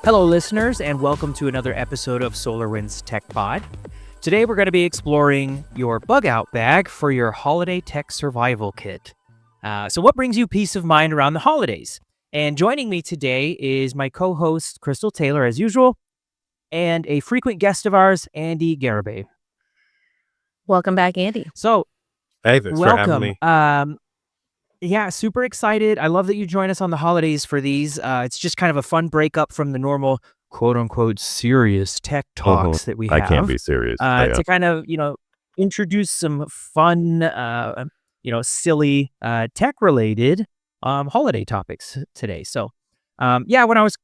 Hello, listeners, and welcome to another episode of SolarWinds TechPod. Today, we're going to be exploring your bug out bag for your holiday tech survival kit. So what brings you peace of mind around the holidays? And joining me today is my co-host, Chrystal Taylor, as usual, and a frequent guest of ours, Andy Garibay. Welcome back, Andy. So, Hey, thanks for having welcome. me. Yeah, super excited. I love that you join us on the holidays for these. It's just kind of a fun breakup from the normal, quote unquote, serious tech talks that we I have. can't be serious. To kind of, introduce some fun, silly tech related holiday topics today. So, when I was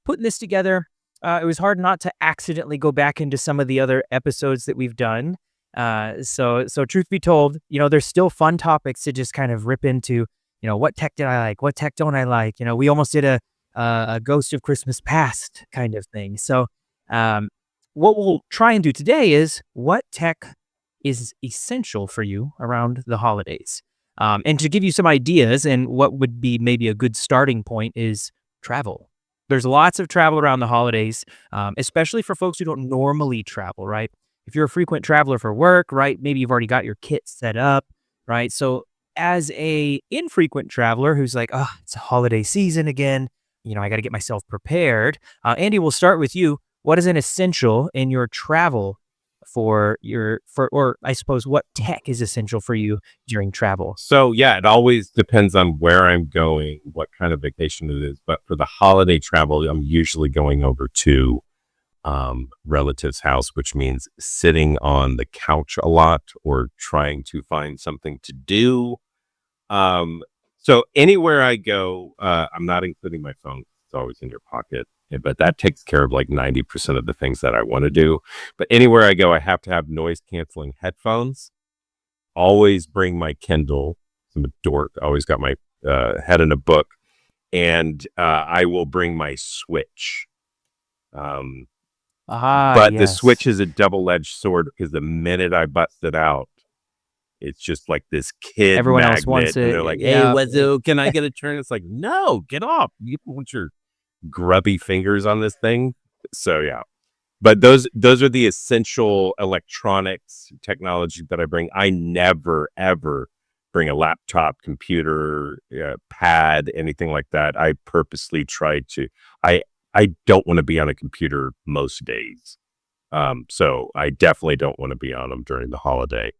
putting this together, it was hard not to accidentally go back into some of the other episodes that we've done. So truth be told, there's still fun topics to just kind of rip into, what tech did I like? What tech don't I like? We almost did a Ghost of Christmas Past kind of thing. So, what we'll try and do today is what tech is essential for you around the holidays. And to give you some ideas and what would be maybe a good starting point is travel. There's lots of travel around the holidays, especially for folks who don't normally travel, right? If you're a frequent traveler for work, right, maybe you've already got your kit set up, right? So as a infrequent traveler who's like, oh, it's a holiday season again, I got to get myself prepared. Andy, we'll start with you. What is an essential in your travel or I suppose what tech is essential for you during travel? So yeah, it always depends on where I'm going, what kind of vacation it is. But for the holiday travel, I'm usually going over to relative's house, which means sitting on the couch a lot or trying to find something to do. So anywhere I go, I'm not including my phone. It's always in your pocket, but that takes care of like 90% of the things that I want to do. But anywhere I go, I have to have noise canceling headphones. Always bring my Kindle. I'm a dork. Always got my head in a book, and I will bring my Switch. But Yes. the Switch is a double-edged sword because the minute I bust it out, it's just like this kid Everyone magnet, else wants and it. they're like, "Hey, Yeah. Wazoo, can I get a turn?" It's like, no, get off! You put your grubby fingers on this thing. So yeah, but those are the essential electronics technology that I bring. I never ever bring a laptop, computer, pad, anything like that. I purposely try to. I don't want to be on a computer most days. So I definitely don't want to be on them during the holiday.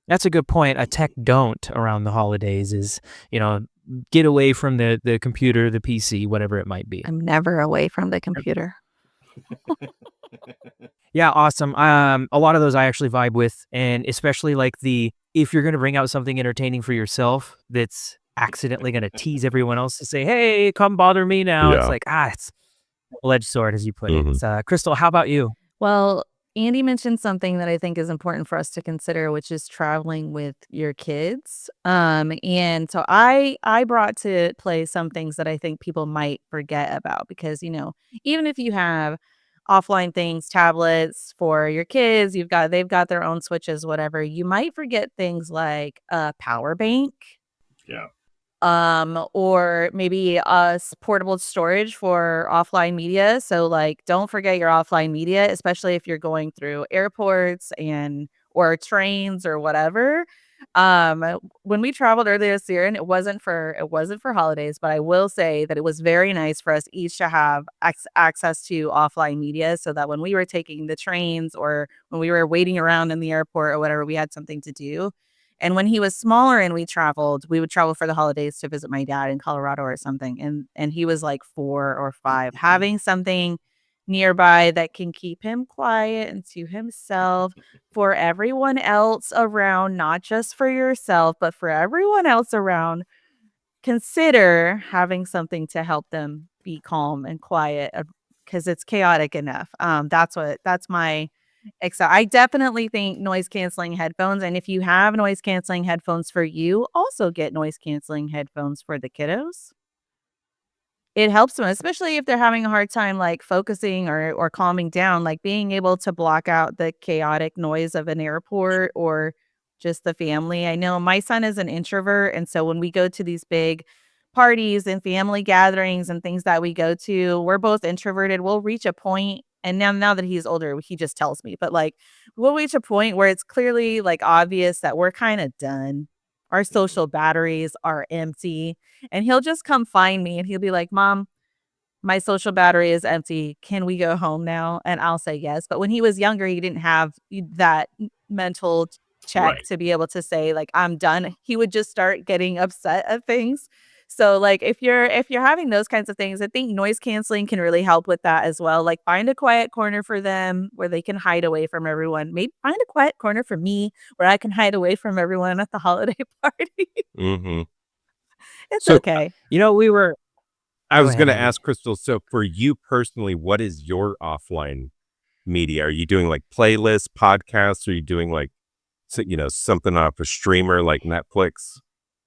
That's a good point. A tech don't around the holidays is, get away from the computer, the PC, whatever it might be. I'm never away from the computer. Yeah, awesome. A lot of those I actually vibe with, and especially like if you're going to bring out something entertaining for yourself that's accidentally going to tease everyone else to say, hey, come bother me now. It's Yeah. like, it's a double-edged sword, as you put it. Mhm. Chrystal, how about you? Well, Andy mentioned something that I think is important for us to consider, which is traveling with your kids. And so I brought to play some things that I think people might forget about because, even if you have offline things, tablets for your kids, they've got their own switches, whatever, you might forget things like a power bank. Yeah. Or maybe portable storage for offline media. So like, don't forget your offline media, especially if you're going through airports or trains or whatever. When we traveled earlier this year, and it wasn't for holidays, but I will say that it was very nice for us each to have access to offline media, so that when we were taking the trains or when we were waiting around in the airport or whatever, we had something to do. And when he was smaller and we would travel for the holidays to visit my dad in Colorado or something. And he was like 4 or 5. Having something nearby that can keep him quiet and to himself for everyone else around, not just for yourself, but for everyone else around. Consider having something to help them be calm and quiet because it's chaotic enough. That's my I definitely think noise canceling headphones. And if you have noise canceling headphones for you, also get noise canceling headphones for the kiddos. It helps them, especially if they're having a hard time like focusing or calming down, like being able to block out the chaotic noise of an airport or just the family. I know my son is an introvert, and so when we go to these big parties and family gatherings and things that we go to, we're both introverted. We'll reach a point, and now that he's older, he just tells me, but like we'll reach a point where it's clearly like obvious that we're kind of done. Our social batteries are empty, and he'll just come find me and he'll be like, "Mom, my social battery is empty. Can we go home now?" And I'll say yes. But when he was younger, he didn't have that mental check Right. to be able to say like, "I'm done." He would just start getting upset at things. So like if you're having those kinds of things, I think noise canceling can really help with that as well. Like find a quiet corner for them where they can hide away from everyone. Maybe find a quiet corner for me where I can hide away from everyone at the holiday party. Mm-hmm. It's So okay. I Go was ahead, going to Andy. ask Chrystal, so for you personally, what is your offline media? Are you doing like playlists, podcasts? Are you doing like, something off a streamer like Netflix?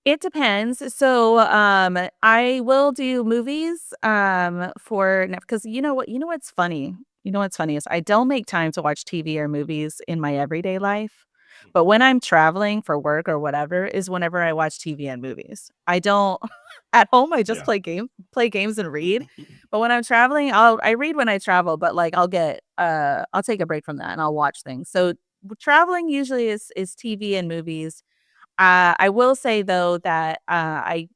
It depends. So, I will do movies, for because you know what's funny? You know what's funny is I don't make time to watch TV or movies in my everyday life, but when I'm traveling for work or whatever is whenever I watch TV and movies. I don't at home, I just Yeah. play games and read, but when I'm traveling, I read when I travel, but, like, I'll take a break from that and I'll watch things. So, traveling usually is TV and movies. I will say though that I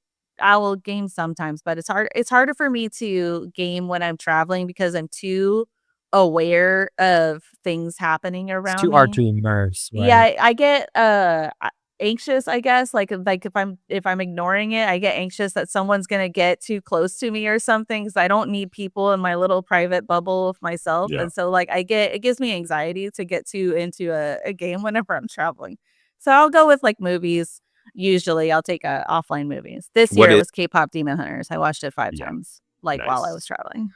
will game sometimes, but it's harder for me to game when I'm traveling because I'm too aware of things happening It's around too hard me. to immerse, Yeah, right? I get anxious, I guess, like if I'm ignoring it, I get anxious that someone's gonna get too close to me or something because I don't need people in my little private bubble of myself. Yeah. And so like it gives me anxiety to get too into a game whenever I'm traveling. So I'll go with like movies. Usually I'll take offline movies. This year What it is, was K-pop Demon Hunters. I watched it 5 times, like while I nice. was traveling.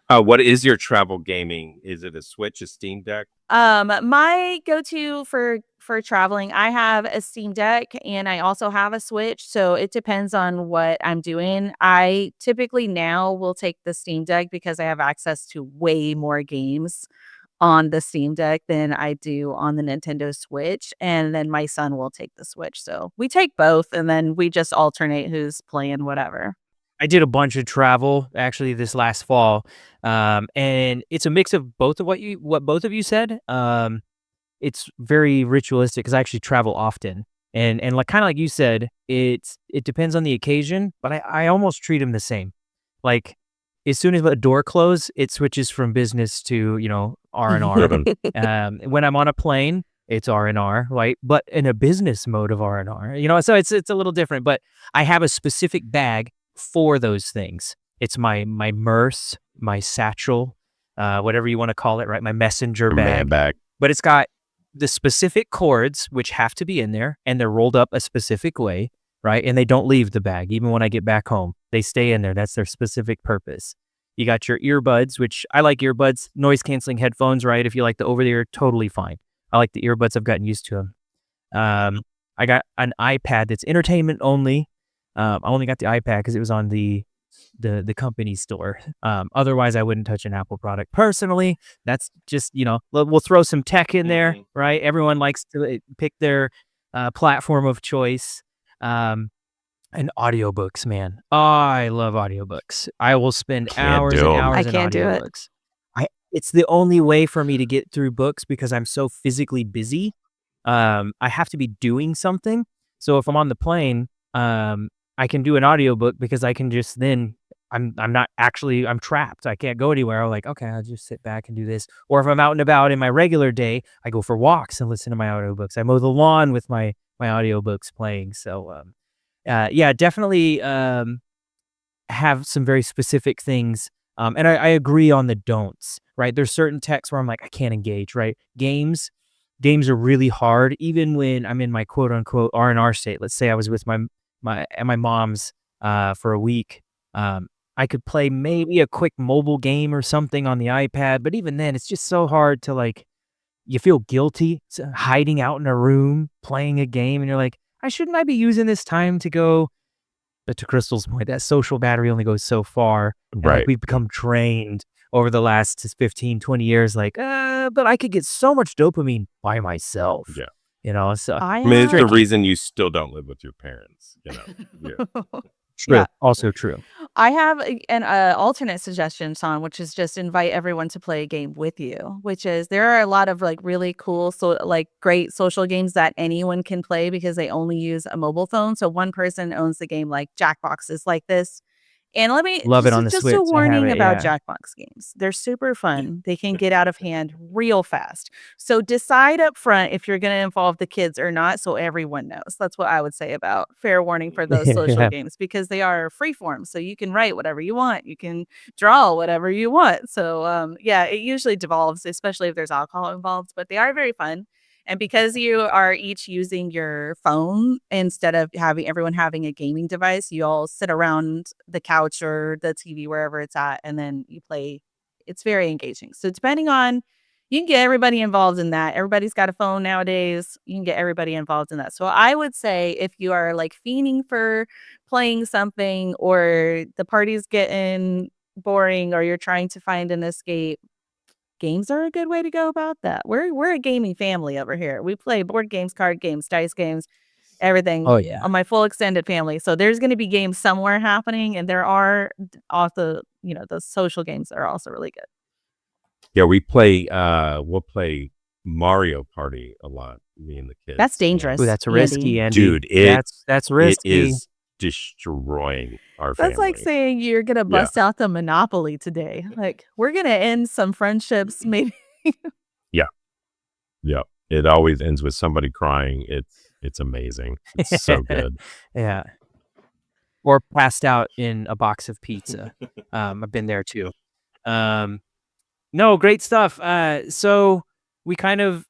What is your travel gaming? Is it a Switch, a Steam Deck? My go-to for traveling, I have a Steam Deck and I also have a Switch, so it depends on what I'm doing. I typically now will take the Steam Deck because I have access to way more games on the Steam Deck than I do on the Nintendo Switch, and then my son will take the Switch. So we take both and then we just alternate who's playing whatever. I did a bunch of travel actually this last fall, and it's a mix of both of what both of you said. It's very ritualistic because I actually travel often, and like kind of like you said, it depends on the occasion, but I almost treat them the same. Like as soon as a door closes, it switches from business to R&R. When I'm on a plane, it's R&R, right? But in a business mode of R&R, so it's a little different. But I have a specific bag for those things. It's my purse, my satchel, whatever you want to call it, right? My messenger Your man bag. bag. But it's got the specific cords which have to be in there, and they're rolled up a specific way, right? And they don't leave the bag even when I get back home. They stay in there. That's their specific purpose. You got your earbuds, which I like earbuds, noise canceling headphones, right? If you like the over the ear, totally fine. I like the earbuds. I've gotten used to them. I got an iPad that's entertainment only. I only got the iPad because it was on the company store. Otherwise, I wouldn't touch an Apple product personally. That's just we'll throw some tech in there, right? Everyone likes to pick their platform of choice. And audiobooks, man. Oh, I love audiobooks. I will spend Can't hours do and 'em. I hours in can't do it. audiobooks. It's the only way for me to get through books because I'm so physically busy. I have to be doing something. So if I'm on the plane, I can do an audiobook because I can just then I'm not actually I'm trapped. I can't go anywhere. I'm like, okay, I'll just sit back and do this. Or if I'm out and about in my regular day, I go for walks and listen to my audiobooks. I mow the lawn with my audiobooks playing. So yeah, definitely have some very specific things. And I agree on the don'ts, right? There's certain texts where I'm like, I can't engage, right? Games are really hard, even when I'm in my quote unquote R&R state. Let's say I was with my mom's for a week. I could play maybe a quick mobile game or something on the iPad, but even then, it's just so hard to like. You feel guilty hiding out in a room playing a game, and you're like, shouldn't I be using this time to go? But to Crystal's point, that social battery only goes so far. And like Right. we've become trained over the last 15, 20 years, like, but I could get so much dopamine by myself. Yeah. So I I mean, it's the tricky. reason you still don't live with your parents. Yeah. True. Also true. I have an alternate suggestion, Sean, which is just invite everyone to play a game with you, which is there are a lot of like really cool, so like great social games that anyone can play because they only use a mobile phone. So one person owns the game like Jackbox is like this. And let me Love it on the just a Switch. I have warning it. about Yeah. Jackbox games. They're super fun. They can get out of hand real fast. So decide up front if you're going to involve the kids or not so everyone knows. That's what I would say about fair warning for those social Yeah. games because they are free form. So you can write whatever you want. You can draw whatever you want. So yeah, it usually devolves, especially if there's alcohol involved, but they are very fun. And because you are each using your phone instead of everyone having a gaming device, you all sit around the couch or the TV, wherever it's at, and then you play. It's very engaging. So you can get everybody involved in that. Everybody's got a phone nowadays. You can get everybody involved in that. So I would say if you are like fiending for playing something or the party's getting boring or you're trying to find an escape, games are a good way to go about that. We're a gaming family over here. We play board games, card games, dice games, everything Oh yeah. on my full extended family. So there's going to be games somewhere happening, and there are also the social games that are also really good. Yeah, we'll play Mario Party a lot, me and the kids. That's dangerous. Ooh, that's Andy. risky, Andy. Dude, that's it risky. is destroying our That's family. like saying you're gonna bust out the Monopoly today. Like we're gonna end some friendships, maybe. Yeah. It always ends with somebody crying. It's amazing. It's so good. Yeah. Or passed out in a box of pizza. I've been there too. No, great stuff. So we kind of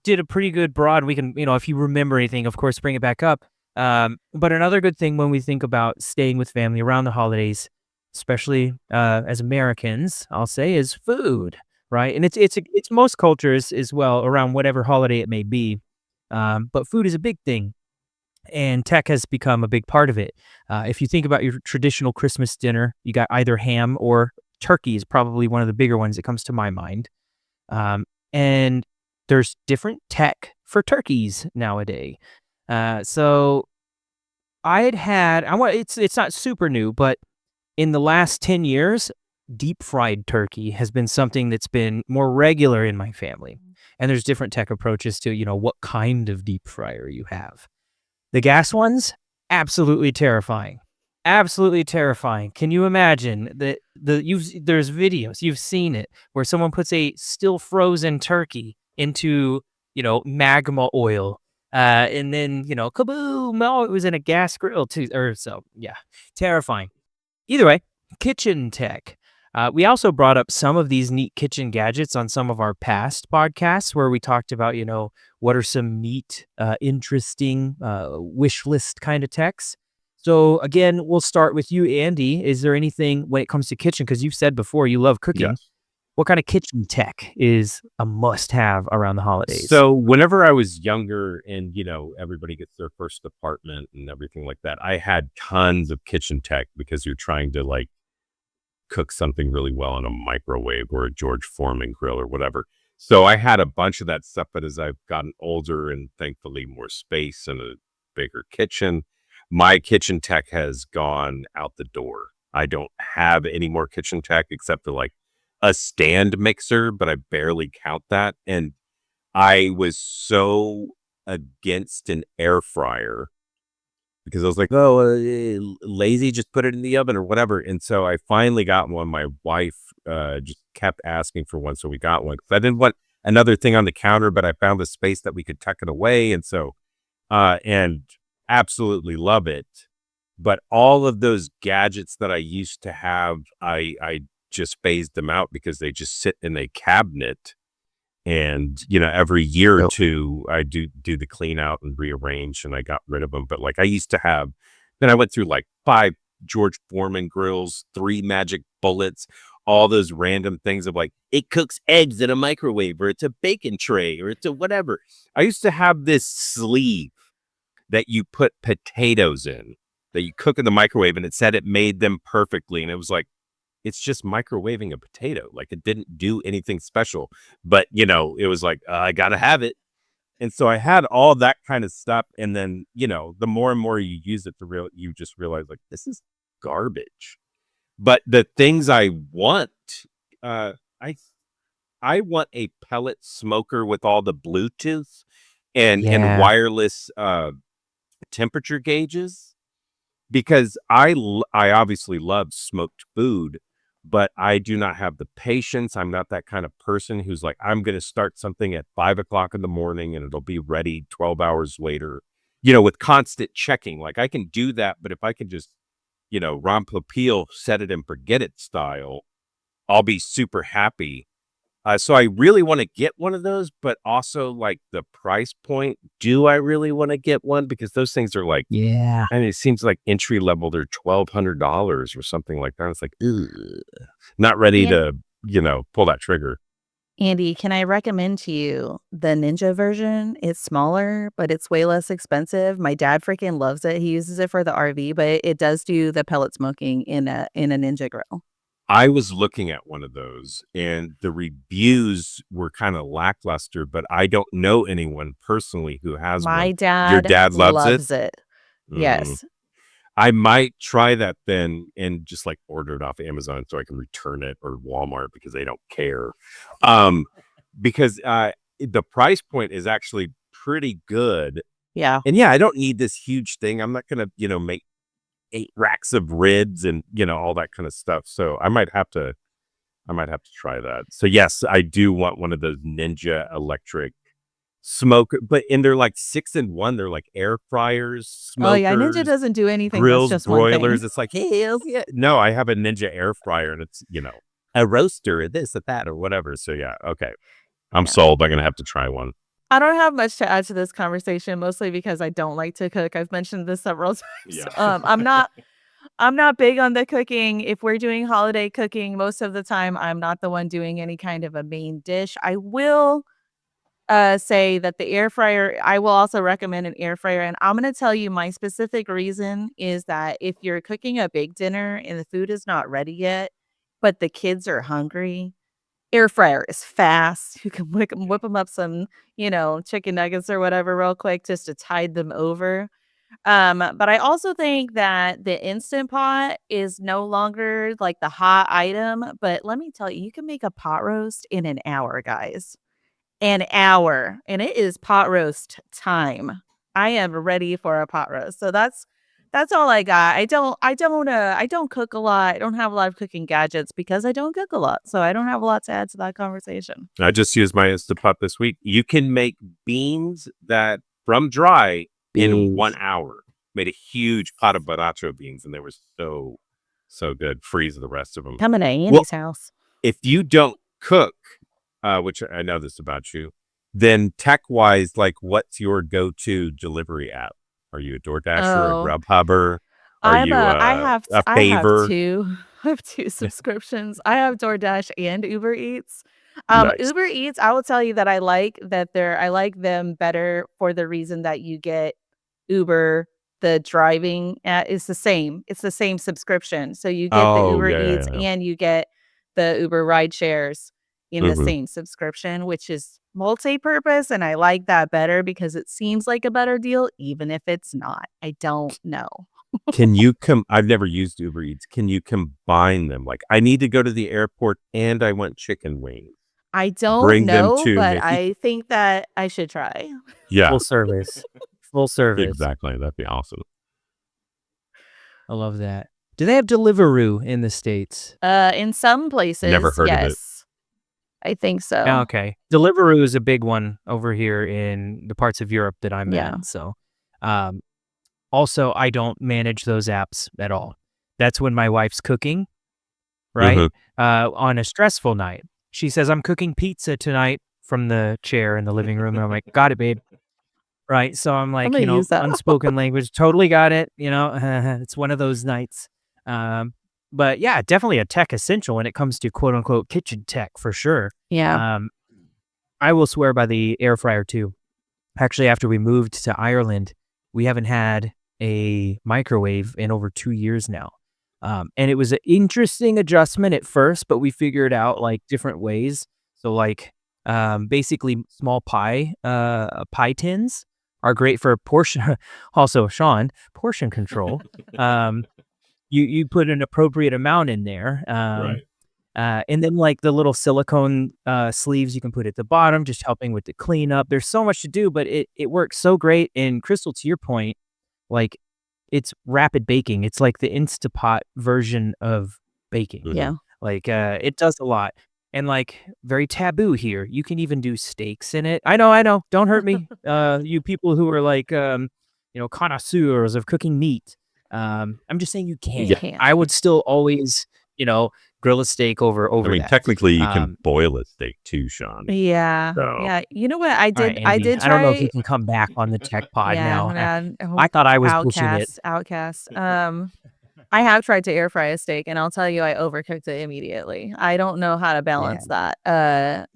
did a pretty good broad. We can, if you remember anything, of course, bring it back up. But another good thing when we think about staying with family around the holidays, especially as Americans, I'll say, is food, right? And it's most cultures as well around whatever holiday it may be. But food is a big thing. And tech has become a big part of it. If you think about your traditional Christmas dinner, you got either ham or turkey is probably one of the bigger ones that comes to my mind. And there's different tech for turkeys nowadays. So it's not super new, but in the last 10 years, deep fried turkey has been something that's been more regular in my family. And there's different tech approaches to, what kind of deep fryer you have. The gas ones, absolutely terrifying. Absolutely terrifying. Can you imagine that there's videos, you've seen it, where someone puts a still frozen turkey into, magma oil. And then, kaboom, oh, it was in a gas grill too. Yeah, terrifying. Either way, kitchen tech. We also brought up some of these neat kitchen gadgets on some of our past podcasts where we talked about, what are some neat, interesting wish list kind of techs. So again, we'll start with you, Andy. Is there anything when it comes to kitchen, because you've said before you love cooking, Yes. what kind of kitchen tech is a must-have around the holidays? So whenever I was younger and, everybody gets their first apartment and everything like that, I had tons of kitchen tech because you're trying to like cook something really well in a microwave or a George Foreman grill or whatever. So I had a bunch of that stuff, but as I've gotten older and thankfully more space and a bigger kitchen, my kitchen tech has gone out the door. I don't have any more kitchen tech except for like a stand mixer, but I barely count that. And I was so against an air fryer because I was like, lazy, just put it in the oven or whatever. And so I finally got one. My wife just kept asking for one, so we got one. I didn't want another thing on the counter, but I found the space that we could tuck it away. And so, and absolutely love it. But all of those gadgets that I used to have, I just phased them out because they just sit in a cabinet. And, every year or two, I do the clean out and rearrange, and I got rid of them. But like I used to have, then I went through like 5 George Foreman grills, 3 Magic Bullets, all those random things of like, it cooks eggs in a microwave, or it's a bacon tray, or it's a whatever. I used to have this sleeve that you put potatoes in, that you cook in the microwave, and it said it made them perfectly. And it was like, it's just microwaving a potato. Like it didn't do anything special, but it was like, I gotta have it. And so I had all that kind of stuff. And then, the more and more you use it, you just realize like, this is garbage. But the things I want, uh, I I want a pellet smoker with all the Bluetooth and Yeah. wireless temperature gauges, because I obviously love smoked food, but I do not have the patience. I'm not that kind of person who's like, I'm going to start something at 5 o'clock in the morning and it'll be ready 12 hours later, with constant checking. Like I can do that, but if I can just, rompopeel, set it and forget it style, I'll be super happy. So I really want to get one of those, but also like the price point. Do I really want to get one? Because those things are like, Yeah. I mean, it seems like entry level, they're $1,200 or something like that. It's like, ugh, not ready to, pull that trigger. Andy, can I recommend to you the Ninja version? It's smaller, but it's way less expensive. My dad freaking loves it. He uses it for the RV, but it does do the pellet smoking in a Ninja grill. I was looking at one of those and the reviews were kind of lackluster, but I don't know anyone personally who has My one. dad Your dad loves it. Mm. Yes. I might try that then and just like order it off Amazon so I can return it, or Walmart, because they don't care. Because the price point is actually pretty good. Yeah. And yeah, I don't need this huge thing. I'm not going to, make 8 racks of ribs and, all that kind of stuff. So I might have to try that. So yes, I do want one of those Ninja electric smoker, and they're like 6-in-1. They're like air fryers, smokers. Oh yeah, Ninja doesn't do anything. Grills, that's just broilers. One thing. It's like, hey, yeah. No, I have a Ninja air fryer, and it's, a roaster, or this, or that, or whatever. So yeah, okay. I'm sold. I'm going to have to try one. I don't have much to add to this conversation, mostly because I don't like to cook. I've mentioned this several times. Yeah. I'm not big on the cooking. If we're doing holiday cooking, most of the time I'm not the one doing any kind of a main dish. I will say that the air fryer, I will also recommend an air fryer. And I'm going to tell you my specific reason is that if you're cooking a big dinner and the food is not ready yet, but the kids are hungry, air fryer is fast. You can whip them up some, chicken nuggets or whatever real quick just to tide them over. But I also think that the Instant Pot is no longer like the hot item. But let me tell you, you can make a pot roast in an hour, guys. An hour. And it is pot roast time. I am ready for a pot roast. So that's all I got. I don't cook a lot. I don't have a lot of cooking gadgets because I don't cook a lot. So I don't have a lot to add to that conversation. I just used my Instant Pot this week. You can make beans that from dry in 1 hour. Made a huge pot of baracho beans, and they were so good. Freeze the rest of them. Coming to Andy's house. If you don't cook, which I know this about you, then tech-wise, like, what's your go-to delivery app? Are you a DoorDasher, a Grubhubber? Are you I have Favor? I have two subscriptions. I have DoorDash and Uber Eats. Nice. Uber Eats, I will tell you that I like them better for the reason that you get Uber, the driving is the same. It's the same subscription. So you get the Uber Eats and you get the Uber ride shares in the same subscription, which is multi-purpose, and I like that better because it seems like a better deal, even if it's not. I don't know. Can you I've never used Uber Eats. Can you combine them? Like, I need to go to the airport and I want chicken wings. I don't Bring them know, to but me. I think that I should try. Yeah, Full service. Full service. exactly. That'd be awesome. I love that. Do they have Deliveroo in the States? In some places, Never heard of it. I think so. Okay. Deliveroo is a big one over here in the parts of Europe that I'm in. So, also, I don't manage those apps at all. That's when my wife's cooking, right? On a stressful night. She says, I'm cooking pizza tonight from the chair in the living room. And I'm like, got it, babe. Right. So I'm like, unspoken language. Totally got it. It's one of those nights. But yeah, definitely a tech essential when it comes to quote unquote kitchen tech for sure. Yeah. I will swear by the air fryer too. Actually, after we moved to Ireland, we haven't had a microwave in over 2 years now. And it was an interesting adjustment at first, but we figured out like different ways. So like Basically small pie tins are great for portion. Also, Sean, portion control. You put an appropriate amount in there. Right. And then like the little silicone sleeves you can put at the bottom, just helping with the cleanup. There's so much to do, but it works so great. And Chrystal, to your point, like it's rapid baking. It's like the Instapot version of baking. Mhm. Yeah. Like it does a lot. And like very taboo here. You can even do steaks in it. I know. Don't hurt me. You people who are like connoisseurs of cooking meat. I'm just saying you can. You can. I would still always, grill a steak over I mean, that. technically, you can boil a steak too, Sean. Yeah. So- Yeah. You know what? I All did right, I Andy, did try. I don't know if you can come back on the tech pod Yeah, now. man. I thought I was pushing it. Outcast. I have tried to air fry a steak, and I'll tell you, I overcooked it immediately. I don't know how to balance that. I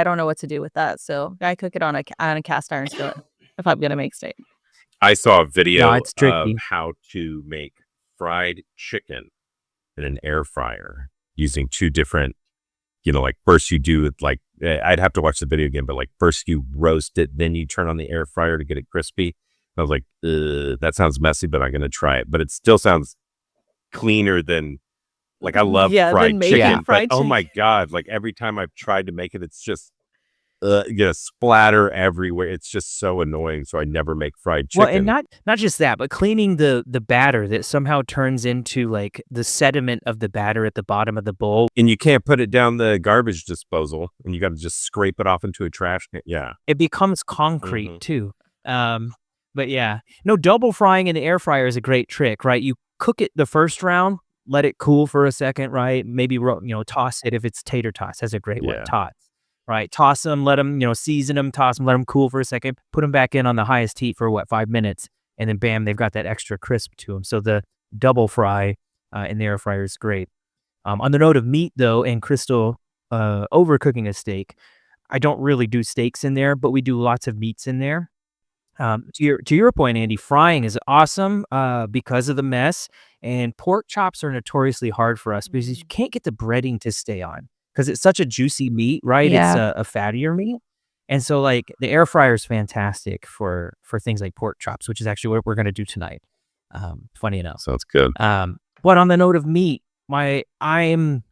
don't know what to do with that. So I cook it on a cast iron skillet if I'm gonna make steak. I saw a video it's of tricky. how to make fried chicken in an air fryer using two different, like first you do it like, I'd have to watch the video again, but like first you roast it, then you turn on the air fryer to get it crispy. I was like, that sounds messy, but I'm going to try it. But it still sounds cleaner than, like I love fried chicken, but oh my God, like every time I've tried to make it, it's just, splatter everywhere. It's just so annoying. So I never make fried chicken. Well, and not just that, but cleaning the batter that somehow turns into like the sediment of the batter at the bottom of the bowl. And you can't put it down the garbage disposal, and you got to just scrape it off into a trash can. Yeah. It becomes concrete too. But yeah, no, double frying in the air fryer is a great trick, right? You cook it the first round, let it cool for a second, right? Maybe, toss it if it's tater tots. That's a great one. Tots, right? Toss them, let them, season them, toss them, let them cool for a second, put them back in on the highest heat for 5 minutes. And then bam, they've got that extra crisp to them. So the double fry in the air fryer is great. On the note of meat though, and Chrystal overcooking a steak, I don't really do steaks in there, but we do lots of meats in there. To your point, Andy, frying is awesome because of the mess, and pork chops are notoriously hard for us because you can't get the breading to stay on because it's such a juicy meat, right? Yeah. It's a fattier meat, and so like the air fryer is fantastic for things like pork chops, which is actually what we're going to do tonight. Funny enough. Sounds good. But on the note of meat, I'm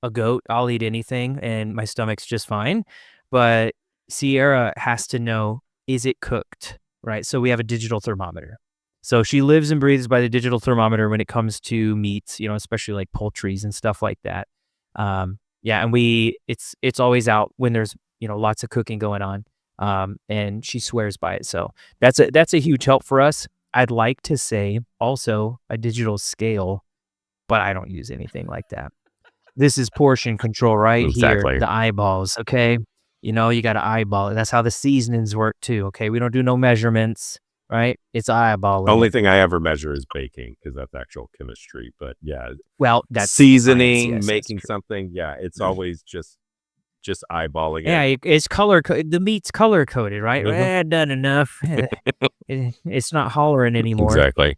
a goat. I'll eat anything, and my stomach's just fine. But Sierra has to know, is it cooked, right? So we have a digital thermometer. So she lives and breathes by the digital thermometer when it comes to meats, especially like poultries and stuff like that. And it's always out when there's, lots of cooking going on. And she swears by it. So that's a huge help for us. I'd like to say also a digital scale, but I don't use anything like that. This is portion control right Exactly. here, the eyeballs, okay? You got to eyeball it. That's how the seasonings work too, okay? We don't do no measurements, right? It's eyeballing. Only thing I ever measure is baking because that's actual chemistry. But yeah, well, that's seasoning, science, yes, making something. Yeah, it's always just eyeballing it. Yeah, it's the meat's color coded, right? Done enough. It's not hollering anymore. Exactly.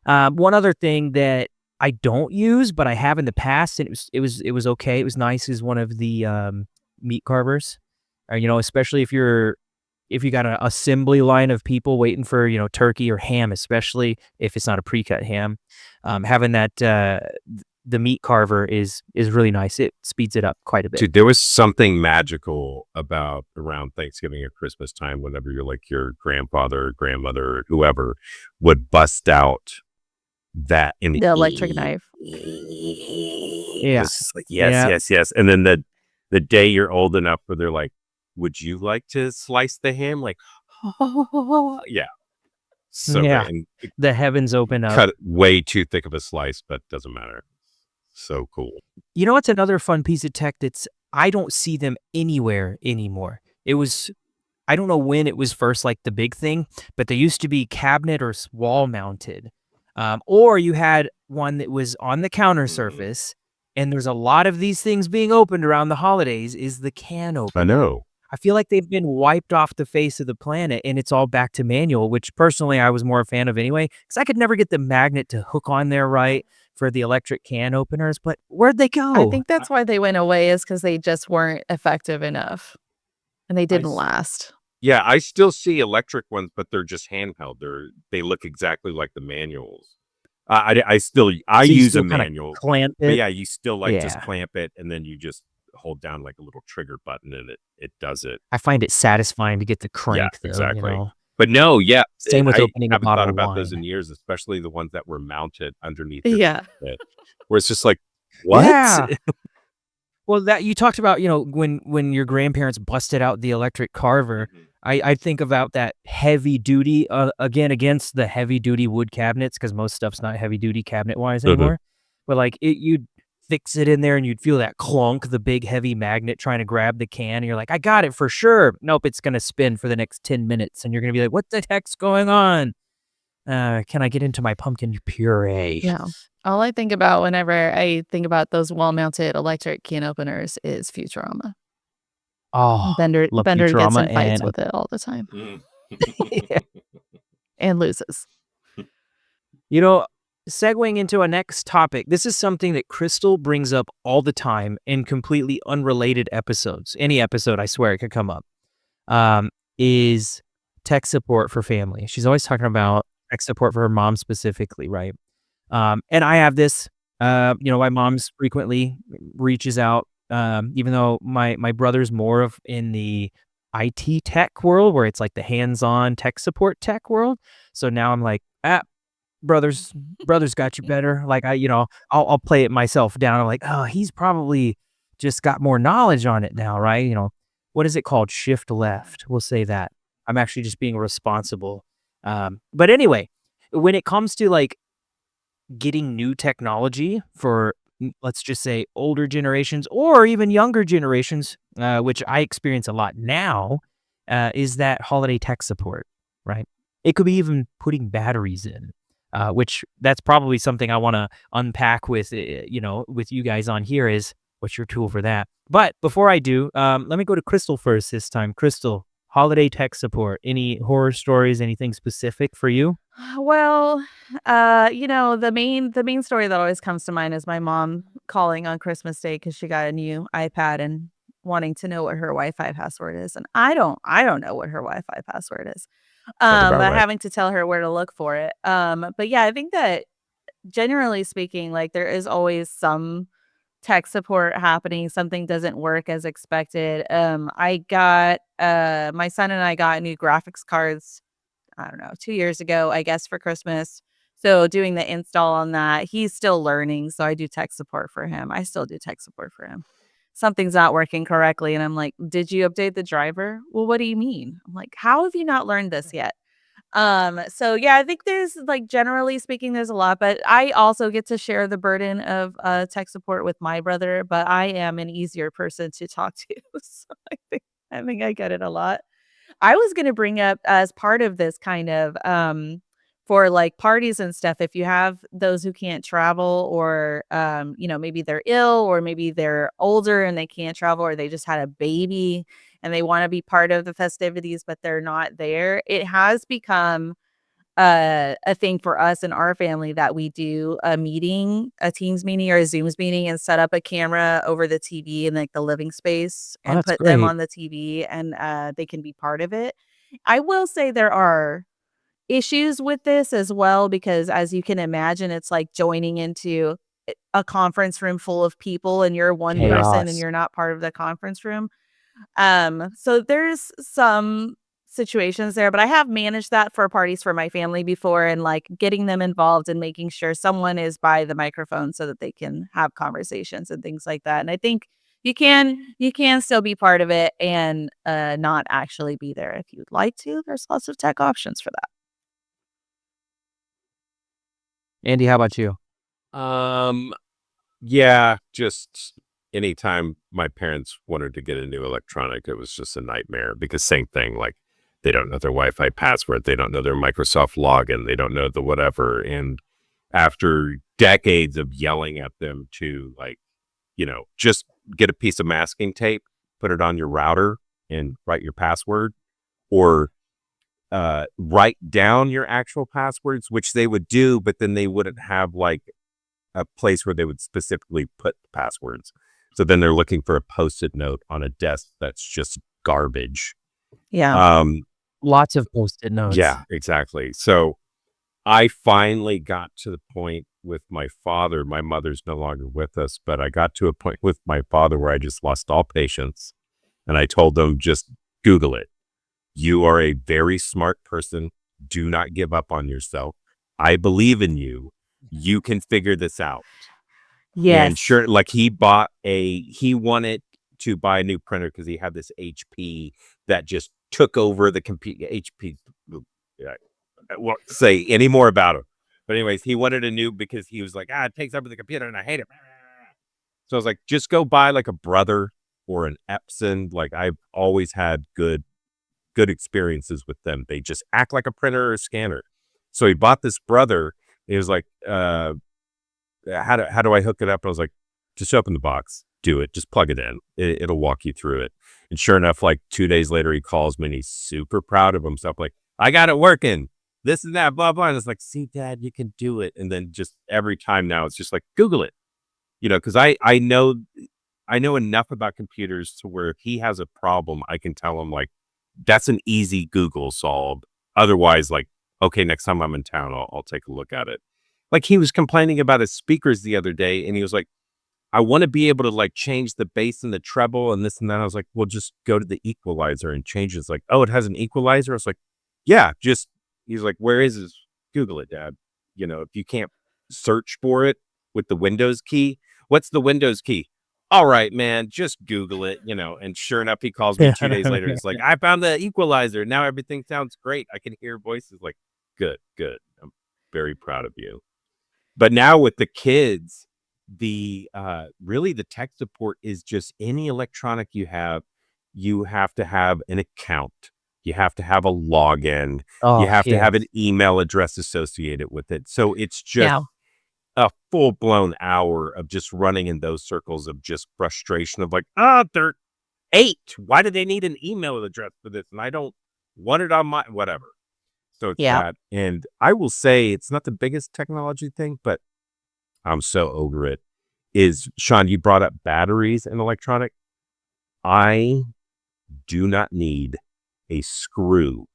One other thing that I don't use, but I have in the past, and it was okay. It was nice. Is one of the meat carvers, especially if you got an assembly line of people waiting for turkey or ham, especially if it's not a pre-cut ham. Having that the meat carver is really nice. It speeds it up quite a bit. Dude, there was something magical about around Thanksgiving or Christmas time, whenever you're like your grandfather or grandmother or whoever would bust out that in The electric knife. Yeah. It's just like, yes. And then the day you're old enough where they're like, would you like to slice the ham? Like, yeah. So Yeah. great. And The heavens open up. cut way too thick of a slice, but doesn't matter. So cool. You know what's another fun piece of tech I don't see them anywhere anymore. I don't know when it was first like the big thing, but they used to be cabinet or wall mounted. Or you had one that was on the counter surface, and there's a lot of these things being opened around the holidays, is the can opener. I know. I feel like they've been wiped off the face of the planet and it's all back to manual, which personally I was more a fan of anyway, because I could never get the magnet to hook on there right for the electric can openers. But where'd they I go? think that's why they went away is because they just weren't effective enough and they I didn't s- last. Yeah, I still see electric ones, but they're just handheld. They look exactly like the manuals. I So you use a still kind of manual, clamp but it. yeah, you still like just Yeah. clamp it and then you just hold down like a little trigger button and it does it. I find it satisfying to get the Yeah, crank though, exactly. But no, yeah, Same with I opening a haven't thought bottle of about those wine. in years, especially the ones that were mounted underneath your Yeah. bed, where it's just like, what? Yeah. Well, that you talked about, when your grandparents busted out the electric carver, Mhm. I think about that heavy duty, again, against the heavy duty wood cabinets, because most stuff's not heavy duty cabinet wise Mhm. anymore. But like you'd fix it in there and you'd feel that clunk, the big heavy magnet trying to grab the can. And you're like, I got it for sure. Nope, it's gonna spin for the next 10 minutes, and you're gonna be like, what the heck's going on? Can I get into my pumpkin puree? Yeah. All I think about whenever I think about those wall-mounted electric can openers is Futurama. Oh, love Bender gets Futurama in fights and with it all the time Mm. and loses. You know, segueing into our next topic, this is something that Chrystal brings up all the time in completely unrelated episodes. Any episode, I swear it could come up. Is tech support for family. She's always talking about tech support for her mom specifically, right? And I have this. My mom's frequently reaches out. Even though my brother's more of in the IT tech world, where it's like the hands-on tech support tech world. So now I'm like, brother's got you better. Like I'll play it myself down. I'm like, oh, he's probably just got more knowledge on it now, right? What is it called? Shift left. We'll say that. I'm actually just being responsible. But anyway, when it comes to like getting new technology for let's just say older generations or even younger generations, which I experience a lot now, is that holiday tech support, right? It could be even putting batteries in, which that's probably something I want to unpack with, with you guys on here is what's your tool for that. But before I do, let me go to Chrystal first this time. Chrystal, holiday tech support, any horror stories, anything specific for you? Well, the main story that always comes to mind is my mom calling on Christmas Day because she got a new iPad and wanting to know what her Wi-Fi password is, and I don't know what her Wi-Fi password is. Sounds about But right. having to tell her where to look for it. But yeah, I think that generally speaking, like there is always some tech support happening. Something doesn't work as expected. I got my son and I got new graphics cards, I don't know, 2 years ago, I guess, for Christmas. So doing the install on that, he's still learning, so I do tech support for him. I still do tech support for him. Something's not working correctly, and I'm like, "Did you update the driver?" "Well, what do you mean?" I'm like, "How have you not learned this yet?" So yeah, I think there's like generally speaking, there's a lot, but I also get to share the burden of tech support with my brother, but I am an easier person to talk to. So I think I get it a lot. I was gonna bring up as part of this kind of, for, like, parties and stuff, if you have those who can't travel or, maybe they're ill or maybe they're older and they can't travel or they just had a baby and they wanna be part of the festivities, but they're not there, it has become a thing for us in our family that we do a meeting, a Teams meeting or a Zooms meeting and set up a camera over the TV in like the living space Oh, and that's put them great. on the TV and they can be part of it. I will say there are issues with this as well because as you can imagine, it's like joining into a conference room full of people and you're one person and Chaos. you're not part of the conference room. So there's some situations there, but I have managed that for parties for my family before and like getting them involved and making sure someone is by the microphone so that they can have conversations and things like that. And I think you can still be part of it and not actually be there if you'd like to. There's lots of tech options for that. Andy, how about you? Um, yeah, just anytime my parents wanted to get a new electronic, it was just a nightmare because same thing, like they don't know their Wi-Fi password, they don't know their Microsoft login, they don't know the whatever. And after decades of yelling at them to like, just get a piece of masking tape, put it on your router, and write your password, or write down your actual passwords, which they would do, but then they wouldn't have like a place where they would specifically put the passwords. So then they're looking for a post-it note on a desk that's just garbage. Yeah. Lots of post-it notes. Yeah, exactly. So I finally got to the point with my father. My mother's no longer with us, but I got to a point with my father where I just lost all patience. And I told him, just Google it. You are a very smart person. Do not give up on yourself. I believe in you. You can figure this out. And Yes. sure, like he wanted to buy a new printer because he had this HP that just took over the computer. HP, I won't say any more about it. But anyways, he wanted a new because he was like, it takes over the computer and I hate it. So I was like, just go buy like a Brother or an Epson. Like I've always had good experiences with them. They just act like a printer or a scanner. So he bought this Brother. He was like, how do I hook it up? And I was like, just open the box, do it, just plug it in. It'll walk you through it. And sure enough, like 2 days later, he calls me and he's super proud of himself. Like, I got it working, this and that, blah, blah. And it's like, see, Dad, you can do it. And then just every time now, it's just like, Google it, because I know enough about computers to where if he has a problem, I can tell him like, that's an easy Google solve. Otherwise, like, okay, next time I'm in town, I'll take a look at it. Like he was complaining about his speakers the other day and he was like, I want to be able to like change the bass and the treble and this and that. I was like, well, just go to the equalizer and change it. It's like, oh, it has an equalizer. I was like, yeah, he's like, where is this? Google it, Dad. If you can't search for it with the Windows key, what's the Windows key? All right, man, just Google it, and sure enough, he calls me 2 days later. He's like, I found the equalizer. Now everything sounds great. I can hear voices. Like, good. I'm very proud of you. But now with the kids, really the tech support is just any electronic you have to have an account. You have to have a login. You have to have an email address associated with it. So it's just a full-blown hour of just running in those circles of just frustration of like, they're 8. Why do they need an email address for this? And I don't want it on my whatever. So it's that. And I will say it's not the biggest technology thing, but I'm so over it. Is Sean, you brought up batteries and electronic. I do not need a screw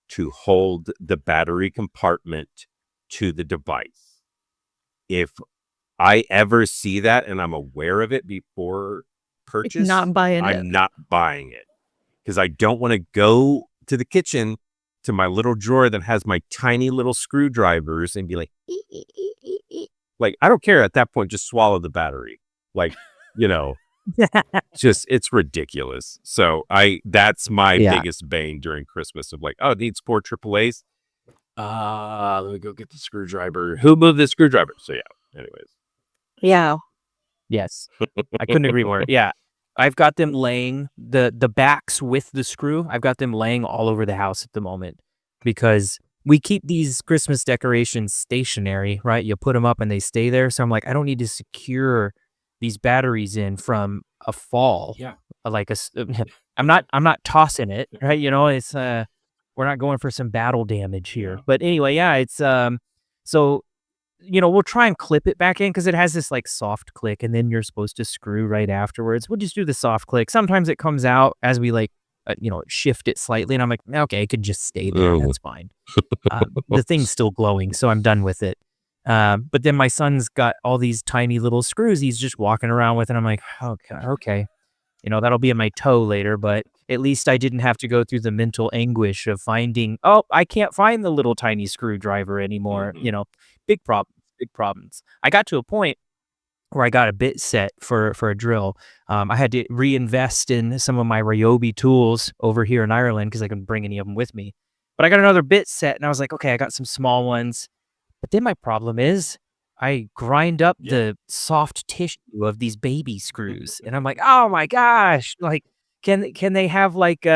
to hold the battery compartment to the device. If I ever see that and I'm aware of it before purchase, Not buying it. I'm not buying it because I don't want to go to the kitchen to my little drawer that has my tiny little screwdrivers and be like, like, I don't care at that point, just swallow the battery. Like, it's ridiculous. So that's my biggest bane during Christmas of like, it needs 4 AAAs. Let me go get the screwdriver. Who moved the screwdriver? So anyways. Yeah. Yes. I couldn't agree more. Yeah. I've got them laying the backs with the screw. I've got them laying all over the house at the moment because we keep these Christmas decorations stationary, right? You put them up and they stay there. So I'm like, I don't need to secure these batteries in from a fall. Yeah. Like I'm not tossing it, right? It's we're not going for some battle damage here. Yeah. But anyway, it's so we'll try and clip it back in because it has this like soft click and then you're supposed to screw right afterwards. We'll just do the soft click. Sometimes it comes out as we like shift it slightly and I'm like, okay, it could just stay there. That's fine. The thing's still glowing, so I'm done with it. But then my son's got all these tiny little screws he's just walking around with and I'm like, okay. That'll be in my toe later, but at least I didn't have to go through the mental anguish of finding, I can't find the little tiny screwdriver anymore. Mm-hmm. Big problems. I got to a point where I got a bit set for a drill. I had to reinvest in some of my Ryobi tools over here in Ireland because I couldn't bring any of them with me. But I got another bit set and I was like, okay, I got some small ones. But then my problem is I grind up the soft tissue of these baby screws. And I'm like, oh my gosh, like, can they have like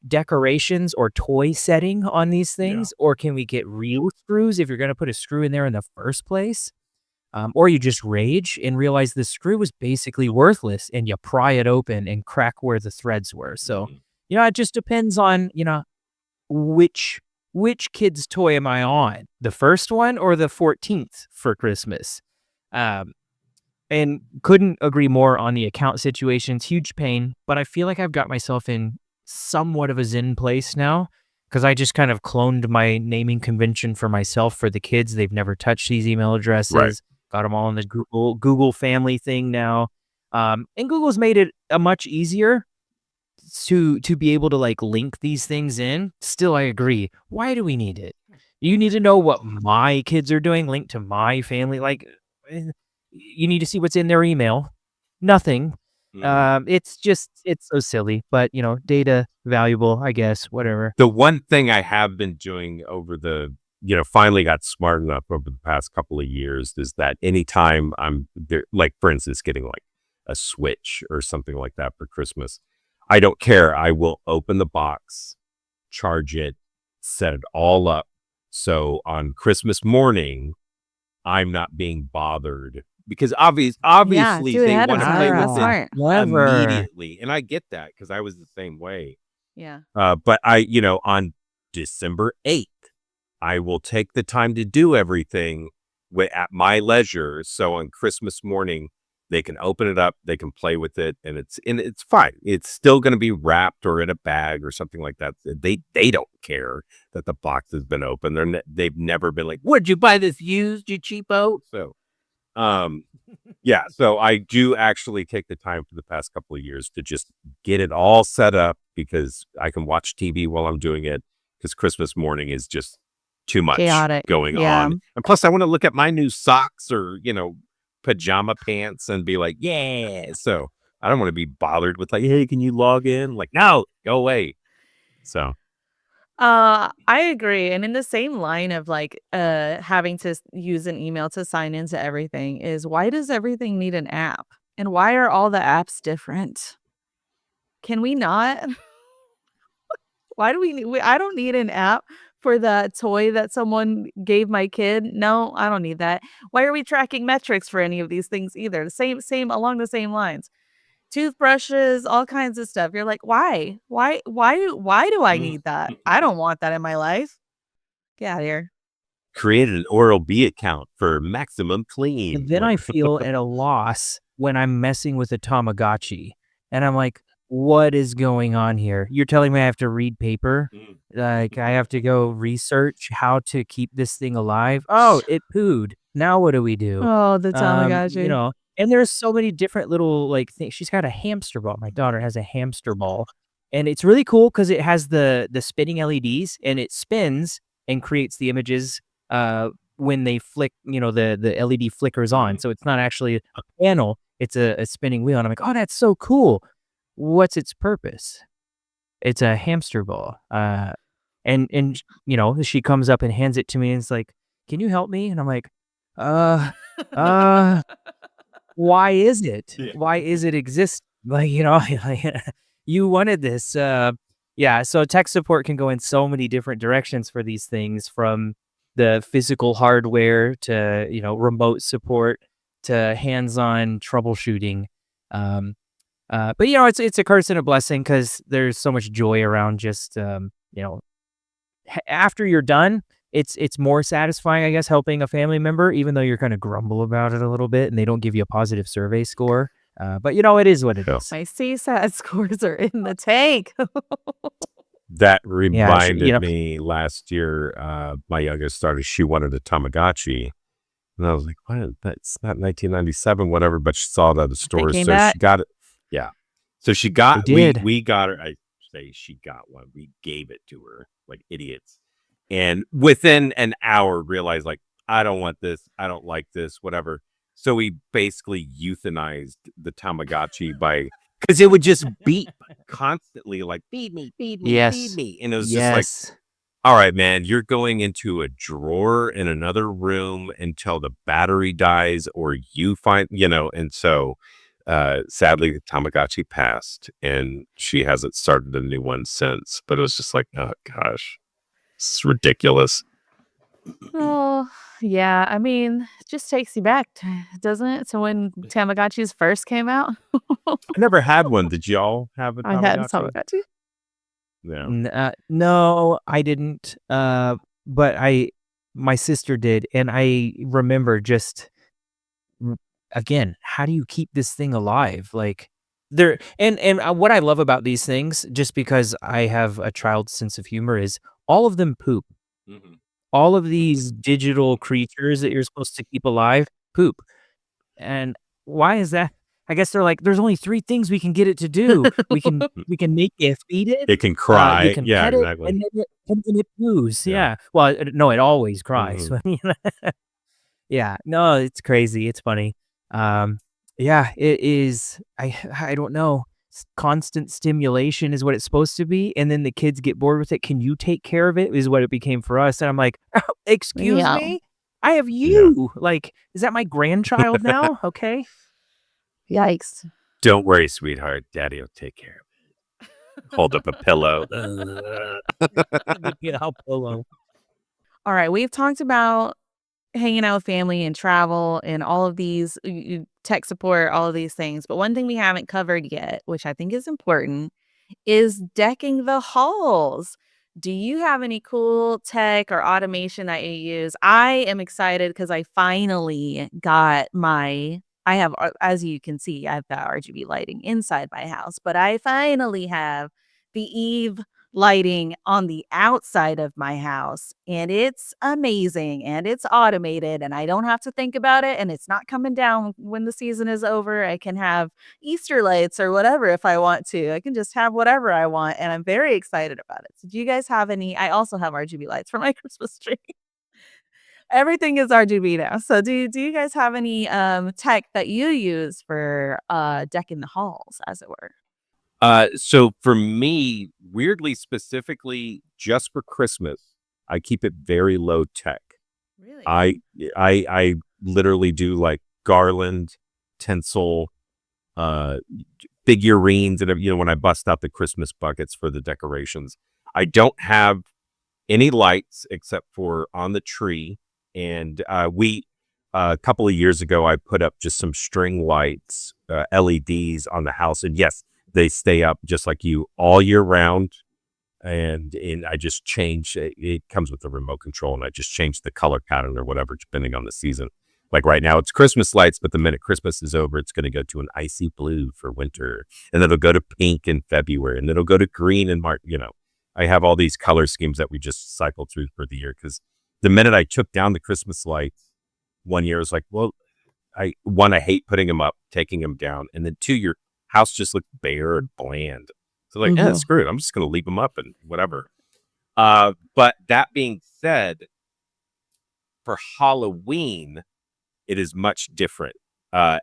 decorations or toy setting on these things? Or can we get real screws if you're going to put a screw in there in the first place? or you just rage and realize the screw was basically worthless, and you pry it open and crack where the threads were. So, it just depends on, which kid's toy am I on? The first one or the 14th for Christmas? Um, and couldn't agree more on the account situations. Huge pain, but I feel like I've got myself in somewhat of a zen place now because I just kind of cloned my naming convention for myself for the kids. They've never touched these email addresses. Right. Got them all in the Google family thing now. And Google's made it a much easier to be able to like link these things in. Still, I agree. Why do we need it? You need to know what my kids are doing, linked to my family. Like, you need to see what's in their email. Nothing. It's so silly, but data valuable, I guess, whatever. The one thing I have been doing over finally got smart enough over the past couple of years is that anytime I'm there, like for instance, getting like a Switch or something like that for Christmas, I don't care. I will open the box, charge it, set it all up. So on Christmas morning, I'm not being bothered because obviously do it they ahead of want to time. play That's with it smart. Clever. immediately. And I get that because I was the same way. Yeah. But on December 8th, I will take the time to do everything at my leisure. So on Christmas morning, they can open it up, they can play with it, and it's fine. It's still going to be wrapped or in a bag or something like that. They don't care that the box has been opened. They've never been like, "Where'd you buy this used, you cheapo?" So, yeah. So I do actually take the time for the past couple of years to just get it all set up because I can watch TV while I'm doing it. Because Christmas morning is just too much Chaotic. going Yeah. on, and plus I want to look at my new socks or pajama pants and be like, yeah. So I don't want to be bothered with like, hey, can you log in? Like, no, go away. So I agree. And in the same line of like having to use an email to sign into everything is why does everything need an app? And why are all the apps different? Can we not? Why do we need I don't need an app for the toy that someone gave my kid. No, I don't need that. Why are we tracking metrics for any of these things either? The same along the same lines. Toothbrushes, all kinds of stuff. You're like, why? Why do I need that? I don't want that in my life. Get out of here. create an Oral-B account for maximum clean. And then I feel at a loss when I'm messing with a Tamagotchi. And I'm like, what is going on here? You're telling me I have to read paper? Like, I have to go research how to keep this thing alive? Oh, it pooed. Now what do we do? Oh, the Tamagotchi. And there's so many different little, like, things. She's got a hamster ball. My daughter has a hamster ball. And it's really cool because it has the spinning LEDs, and it spins and creates the images when they flick, the LED flickers on. So it's not actually a panel, it's a spinning wheel. And I'm like, oh, that's so cool. What's its purpose? It's a hamster ball. And she comes up and hands it to me and it's like, can you help me? And I'm like, why is it? Yeah. Why is it exist? Like, you wanted this. Yeah. So tech support can go in so many different directions for these things, from the physical hardware to, remote support to hands-on troubleshooting. But it's a curse and a blessing because there's so much joy around just, after you're done, it's more satisfying, I guess, helping a family member, even though you're kind of grumble about it a little bit and they don't give you a positive survey score. But it is what it is. My CSAT scores are in the tank. That reminded Yeah, me last year, my youngest started, she wanted a Tamagotchi. And I was like, what? That's not 1997, whatever. But she saw it at the store. came So back. she got it. Yeah. So she got, They did. we got her, I say she got one. We gave it to her like idiots. And within an hour realized like, I don't want this. I don't like this, whatever. So we basically euthanized the Tamagotchi because it would just beep constantly, like, feed me, feed me, Yes. feed me. And it was just like, all right, man, you're going into a drawer in another room until the battery dies or you find, and so sadly, the Tamagotchi passed and she hasn't started a new one since. But it was just like, oh, gosh, it's ridiculous. Oh, Yeah, I mean, it just takes you back, doesn't it? To when Tamagotchis first came out. I never had one. Did y'all have a I had a Tamagotchi? Tamagotchi. Yeah. No, I didn't. But my sister did, and I remember just again, how do you keep this thing alive? Like there, and what I love about these things, just because I have a child's sense of humor, is all of them poop. Mhm. All of these digital creatures that you're supposed to keep alive poop. And why is that? I guess they're like, there's only 3 things we can get it to do. We can make it feed it, It can you cry. can Yeah, pet it, exactly. and then it poos. Yeah. Yeah. Well, no, it always cries. Mhm. Yeah. No, it's crazy. It's funny. Um, yeah, it is. I don't know. Constant stimulation is what it's supposed to be, and then the kids get bored with it. Can you take care of it? Is what it became for us. And I'm like, excuse Yeah. me, I have Yeah. you. Like, is that my grandchild now? Okay. Yikes. Don't worry, sweetheart. Daddy will take care of it. Hold up a pillow. Yeah, I'll pillow. All right, we've talked about hanging out with family and travel and all of these tech support, all of these things. But one thing we haven't covered yet, which I think is important, is decking the halls. Do you have any cool tech or automation that you use? I am excited because I finally got I have, as you can see, I've got RGB lighting inside my house, but I finally have the Eve lighting on the outside of my house, and it's amazing and it's automated and I don't have to think about it and it's not coming down when the season is over. I can have Easter lights or whatever if I want to. I can just have whatever I want and I'm very excited about it. So do you guys have any? I also have RGB lights for my Christmas tree. Everything is RGB now. So do you guys have any tech that you use for decking the halls as it were? So for me, weirdly specifically, just for Christmas, I keep it very low tech. Really? I I literally do like garland, tinsel, uh, figurines, and when I bust out the Christmas buckets for the decorations. I don't have any lights except for on the tree, and we a couple of years ago I put up just some string lights, LEDs on the house, and yes, they stay up just like you all year round. And I just change it. It comes with the remote control, and I just change the color pattern or whatever depending on the season. Like right now, it's Christmas lights, but the minute Christmas is over, it's going to go to an icy blue for winter, and then it'll go to pink in February, and then it'll go to green in March. I have all these color schemes that we just cycle through for the year because the minute I took down the Christmas lights one year, I was like, well, I hate putting them up, taking them down, and then 2, your house just looked bare and bland. So like, yeah, Mhm. screw it. I'm just gonna leave them up and whatever. But that being said, for Halloween, it is much different.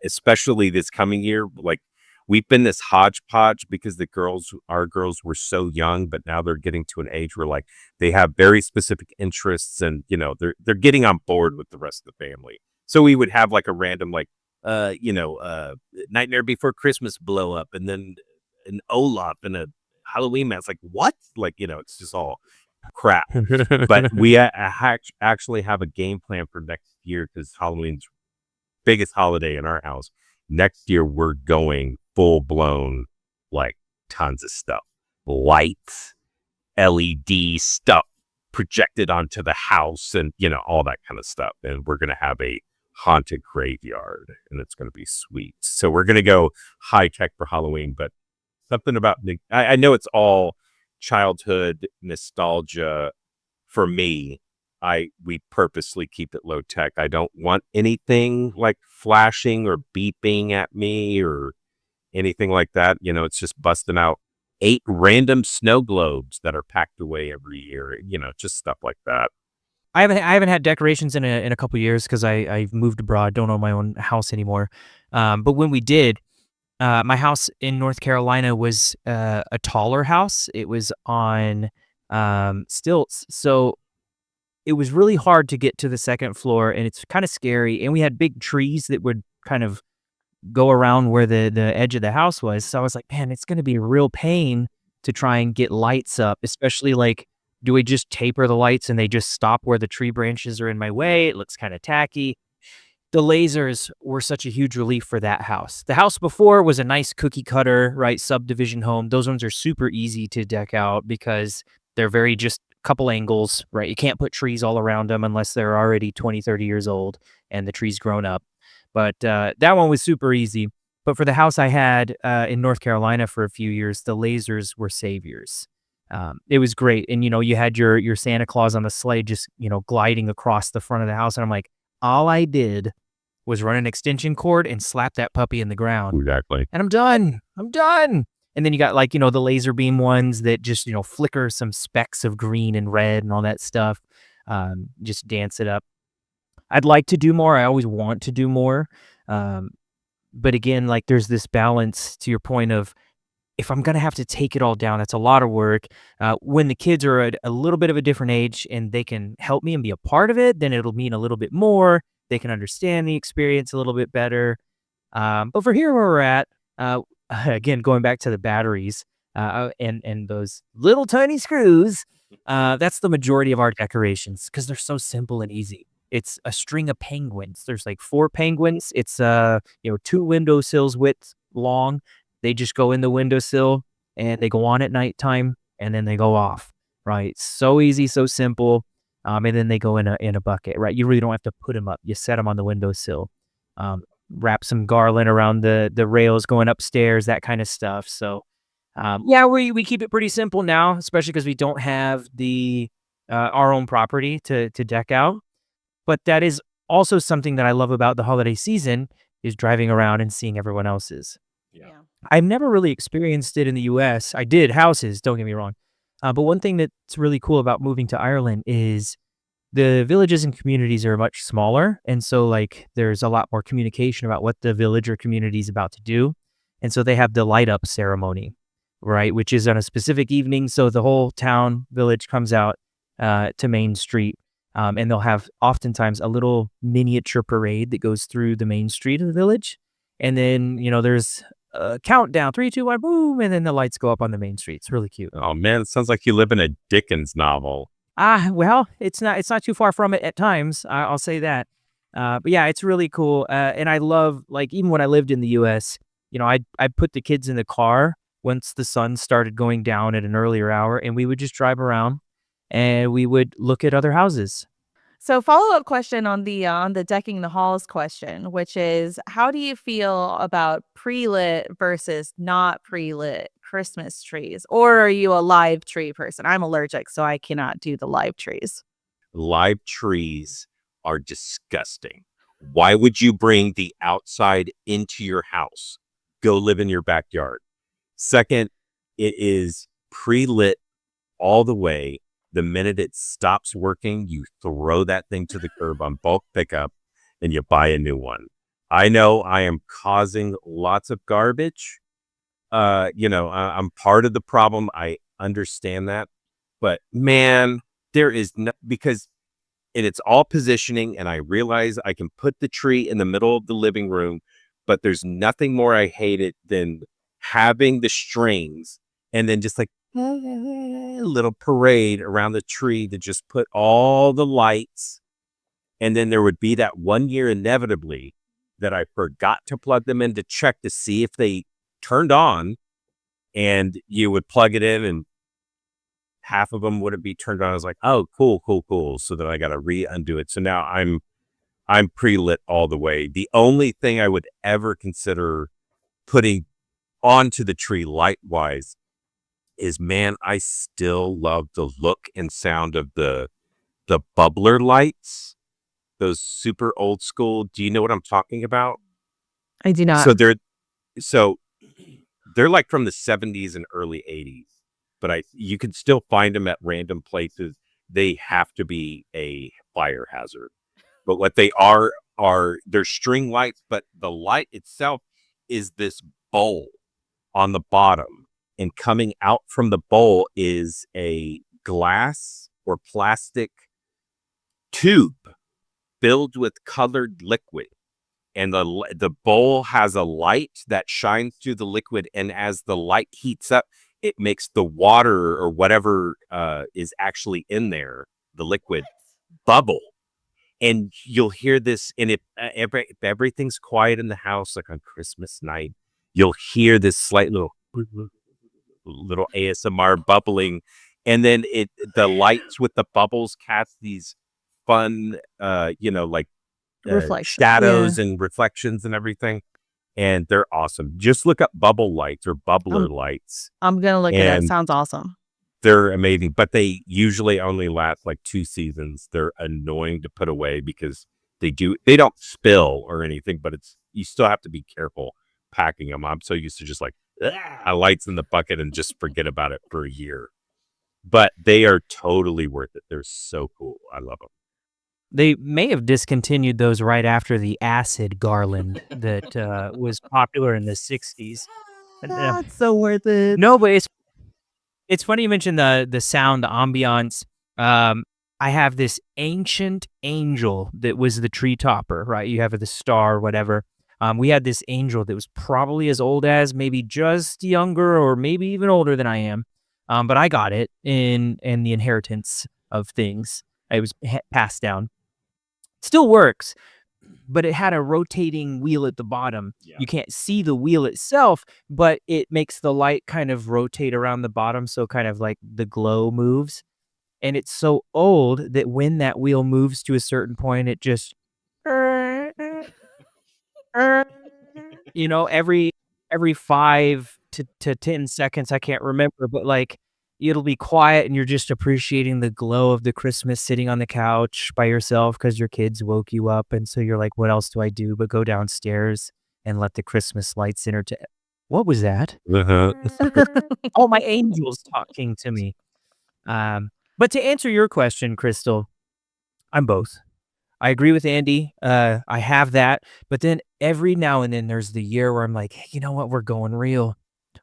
Especially this coming year. Like we've been this hodgepodge because our girls were so young, but now they're getting to an age where like they have very specific interests and they're getting on board with the rest of the family. So we would have like a random like Nightmare Before Christmas blow up and then an Olaf and a Halloween mask. Like what? Like, it's just all crap. But we actually have a game plan for next year because Halloween's biggest holiday in our house. Next year, we're going full blown, like tons of stuff, lights, LED stuff projected onto the house and, all that kind of stuff. And we're going to have a haunted graveyard and it's going to be sweet. So we're going to go high tech for Halloween, but something about, I know it's all childhood nostalgia for me. We purposely keep it low tech. I don't want anything like flashing or beeping at me or anything like that. It's just busting out 8 random snow globes that are packed away every year. Just stuff like that. I haven't had decorations in a couple years because I've moved abroad, don't own my own house anymore. But when we did, my house in North Carolina was a taller house. It was on stilts, so it was really hard to get to the second floor, and it's kind of scary. And we had big trees that would kind of go around where the edge of the house was. So I was like, man, it's going to be a real pain to try and get lights up, especially like Do we just taper the lights and they just stop where the tree branches are in my way? It looks kind of tacky. The lasers were such a huge relief for that house. The house before was a nice cookie cutter, right, subdivision home. Those ones are super easy to deck out because they're very just a couple angles, right? You can't put trees all around them unless they're already 20, 30 years old and the tree's grown up. But that one was super easy. But for the house I had in North Carolina for a few years, the lasers were saviors. It was great. And, you had your Santa Claus on the sleigh just, gliding across the front of the house. And I'm like, all I did was run an extension cord and slap that puppy in the ground. Exactly. And I'm done. I'm done. And then you got the laser beam ones that just, flicker some specks of green and red and all that stuff. Just dance it up. I'd like to do more. I always want to do more. But again, there's this balance to your point of, if I'm going to have to take it all down, that's a lot of work. When the kids are at a little bit of a different age and they can help me and be a part of it, then it'll mean a little bit more. They can understand the experience a little bit better. But for here where we're at, again, going back to the batteries and those little tiny screws, that's the majority of our decorations because they're so simple and easy. It's a string of penguins. There's 4 penguins. It's 2 windowsills width long. They just go in the windowsill and they go on at nighttime and then they go off, right? So easy, so simple. And then they go in a bucket, right? You really don't have to put them up. You set them on the windowsill. Wrap some garland around the rails going upstairs, that kind of stuff. So, we keep it pretty simple now, especially because we don't have our own property to deck out. But that is also something that I love about the holiday season is driving around and seeing everyone else's. Yeah. I've never really experienced it in the US. I did houses, don't get me wrong. But one thing that's really cool about moving to Ireland is the villages and communities are much smaller. And so there's a lot more communication about what the village or community is about to do. And so they have the light up ceremony, right? Which is on a specific evening. So the whole town village comes out to Main Street. And they'll have oftentimes a little miniature parade that goes through the main street of the village. And then, there's a countdown, 3, 2, 1, boom. And then the lights go up on the main street. It's really cute. Oh man, it sounds like you live in a Dickens novel. Well, it's not too far from it at times. I'll say that. But yeah, it's really cool. And I love, even when I lived in the US, I'd put the kids in the car once the sun started going down at an earlier hour and we would just drive around and we would look at other houses. So follow-up question on the decking the halls question, which is, how do you feel about pre-lit versus not pre-lit Christmas trees? Or are you a live tree person? I'm allergic, so I cannot do the live trees. Live trees are disgusting. Why would you bring the outside into your house? Go live in your backyard. Second, it is pre-lit all the way. The minute it stops working, you throw that thing to the curb on bulk pickup and you buy a new one. I know I am causing lots of garbage. I'm part of the problem. I understand that. But man, there is no, because it's all positioning and I realize I can put the tree in the middle of the living room, but there's nothing more I hate it than having the strings and then just a little parade around the tree to just put all the lights. And then there would be that one year inevitably that I forgot to plug them in to check to see if they turned on, and you would plug it in and half of them wouldn't be turned on. I was like, oh, cool. So then I got to undo it. So now I'm pre-lit all the way. The only thing I would ever consider putting onto the tree light wise is, man, I still love the look and sound of the bubbler lights, those super old school. Do you know what I'm talking about? I do not. So they're from the 70s and early 80s, but you can still find them at random places. They have to be a fire hazard. But what they are they're string lights, but the light itself is this bowl on the bottom. And coming out from the bowl is a glass or plastic tube filled with colored liquid. And the bowl has a light that shines through the liquid. And as the light heats up, it makes the water or whatever is actually in there, the liquid, bubble. And you'll hear this, and if everything's quiet in the house, like on Christmas night, you'll hear this slight little ASMR bubbling, and then the lights with the bubbles cast these fun, like Reflection. shadows and reflections and everything, and they're awesome. Just look up bubble lights or bubbler lights. I'm gonna look it up. And Sounds awesome. they're amazing, but they usually only last like 2 seasons. They're annoying to put away because they don't spill or anything, but you still have to be careful packing them. I'm so used to just like lights in the bucket and just forget about it for a year. But they are totally worth it. They're so cool. I love them. They may have discontinued those right after the acid garland that was popular in the 60s. That's so worth it. No, but it's funny you mentioned the sound, the ambiance. I have this ancient angel that was the tree topper, right? You have the star, whatever. We had this angel that was probably as old as, maybe just younger, or maybe even older than I am. But I got it in the inheritance of things. It was passed down. Still works, but it had a rotating wheel at the bottom. Yeah. You can't see the wheel itself, but it makes the light kind of rotate around the bottom, so kind of like the glow moves. And it's so old that when that wheel moves to a certain point, it just, every 5 to 10 seconds, I can't remember, but like it'll be quiet and you're just appreciating the glow of the Christmas sitting on the couch by yourself because your kids woke you up. And so you're like, what else do I do but go downstairs and let the Christmas lights entertain? What was that? Oh, my angel's talking to me. But to answer your question, Chrystal, I'm both. I agree with Andy. I have that. But then every now and then there's the year where I'm like, hey, you know what? We're going real.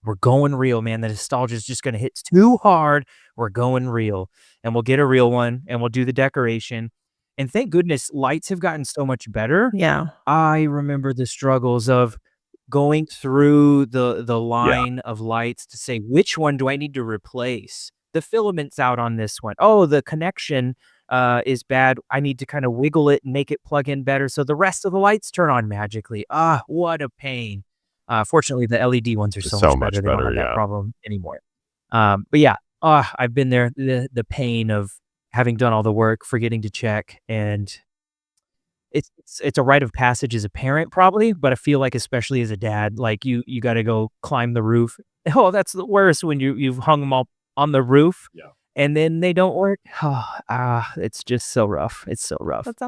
We're going real, man. The nostalgia is just going to hit too hard. We're going real. And we'll get a real one and we'll do the decoration. And thank goodness lights have gotten so much better. Yeah. I remember the struggles of going through the line of lights to say, which one do I need to replace? The filament's out on this one. Oh, the connection is bad. I need to kind of wiggle it and make it plug in better so the rest of the lights turn on magically. What a pain. Fortunately, the LED ones are so much better. They don't have that problem anymore. But yeah, I've been there. The pain of having done all the work, forgetting to check, and it's a rite of passage as a parent probably, but I feel like especially as a dad, like you got to go climb the roof. Oh, that's the worst when you've hung them all on the roof. Yeah. And then they don't work. It's just so rough. It's so rough. That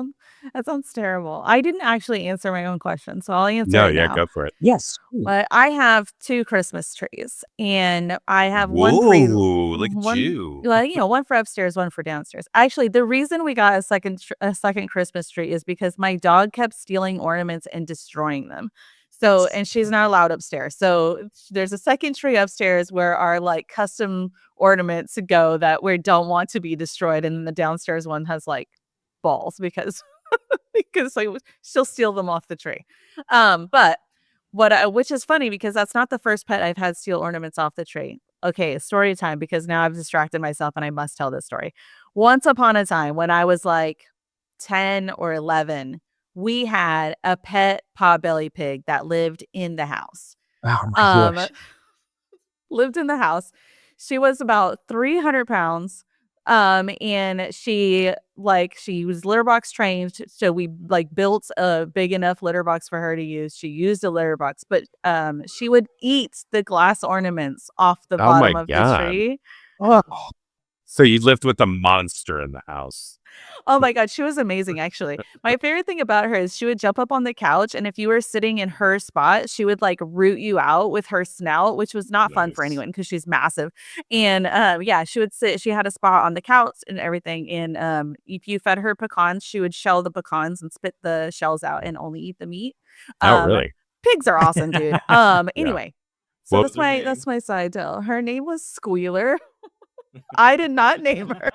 sounds terrible. I didn't actually answer my own question, so I'll answer it now. Go for it. Yes. But I have 2 Christmas trees, and I have one look at you. Well, one for upstairs, one for downstairs. Actually, the reason we got a second Christmas tree is because my dog kept stealing ornaments and destroying them. So, and she's not allowed upstairs. So there's a second tree upstairs where our like custom ornaments go that we don't want to be destroyed. And then the downstairs one has like balls because like, she'll steal them off the tree. But which is funny because that's not the first pet I've had steal ornaments off the tree. Okay, story time, because now I've distracted myself and I must tell this story. Once upon a time when I was like 10 or 11, we had a pet potbelly pig that lived in the house. Oh my gosh. Lived in the house. She was about 300 pounds. And she was litter box trained. So we like built a big enough litter box for her to use. She used a litter box, but she would eat the glass ornaments off the bottom of the tree. Oh. So you lived with a monster in the house. Oh my God, she was amazing, actually. My favorite thing about her is she would jump up on the couch, and if you were sitting in her spot, she would like root you out with her snout, which was not fun for anyone because she's massive. And she would sit. She had a spot on the couch and everything. And if you fed her pecans, she would shell the pecans and spit the shells out and only eat the meat. Really? Pigs are awesome, dude. Anyway, so that's my side tale. Her name was Squealer. I did not name her.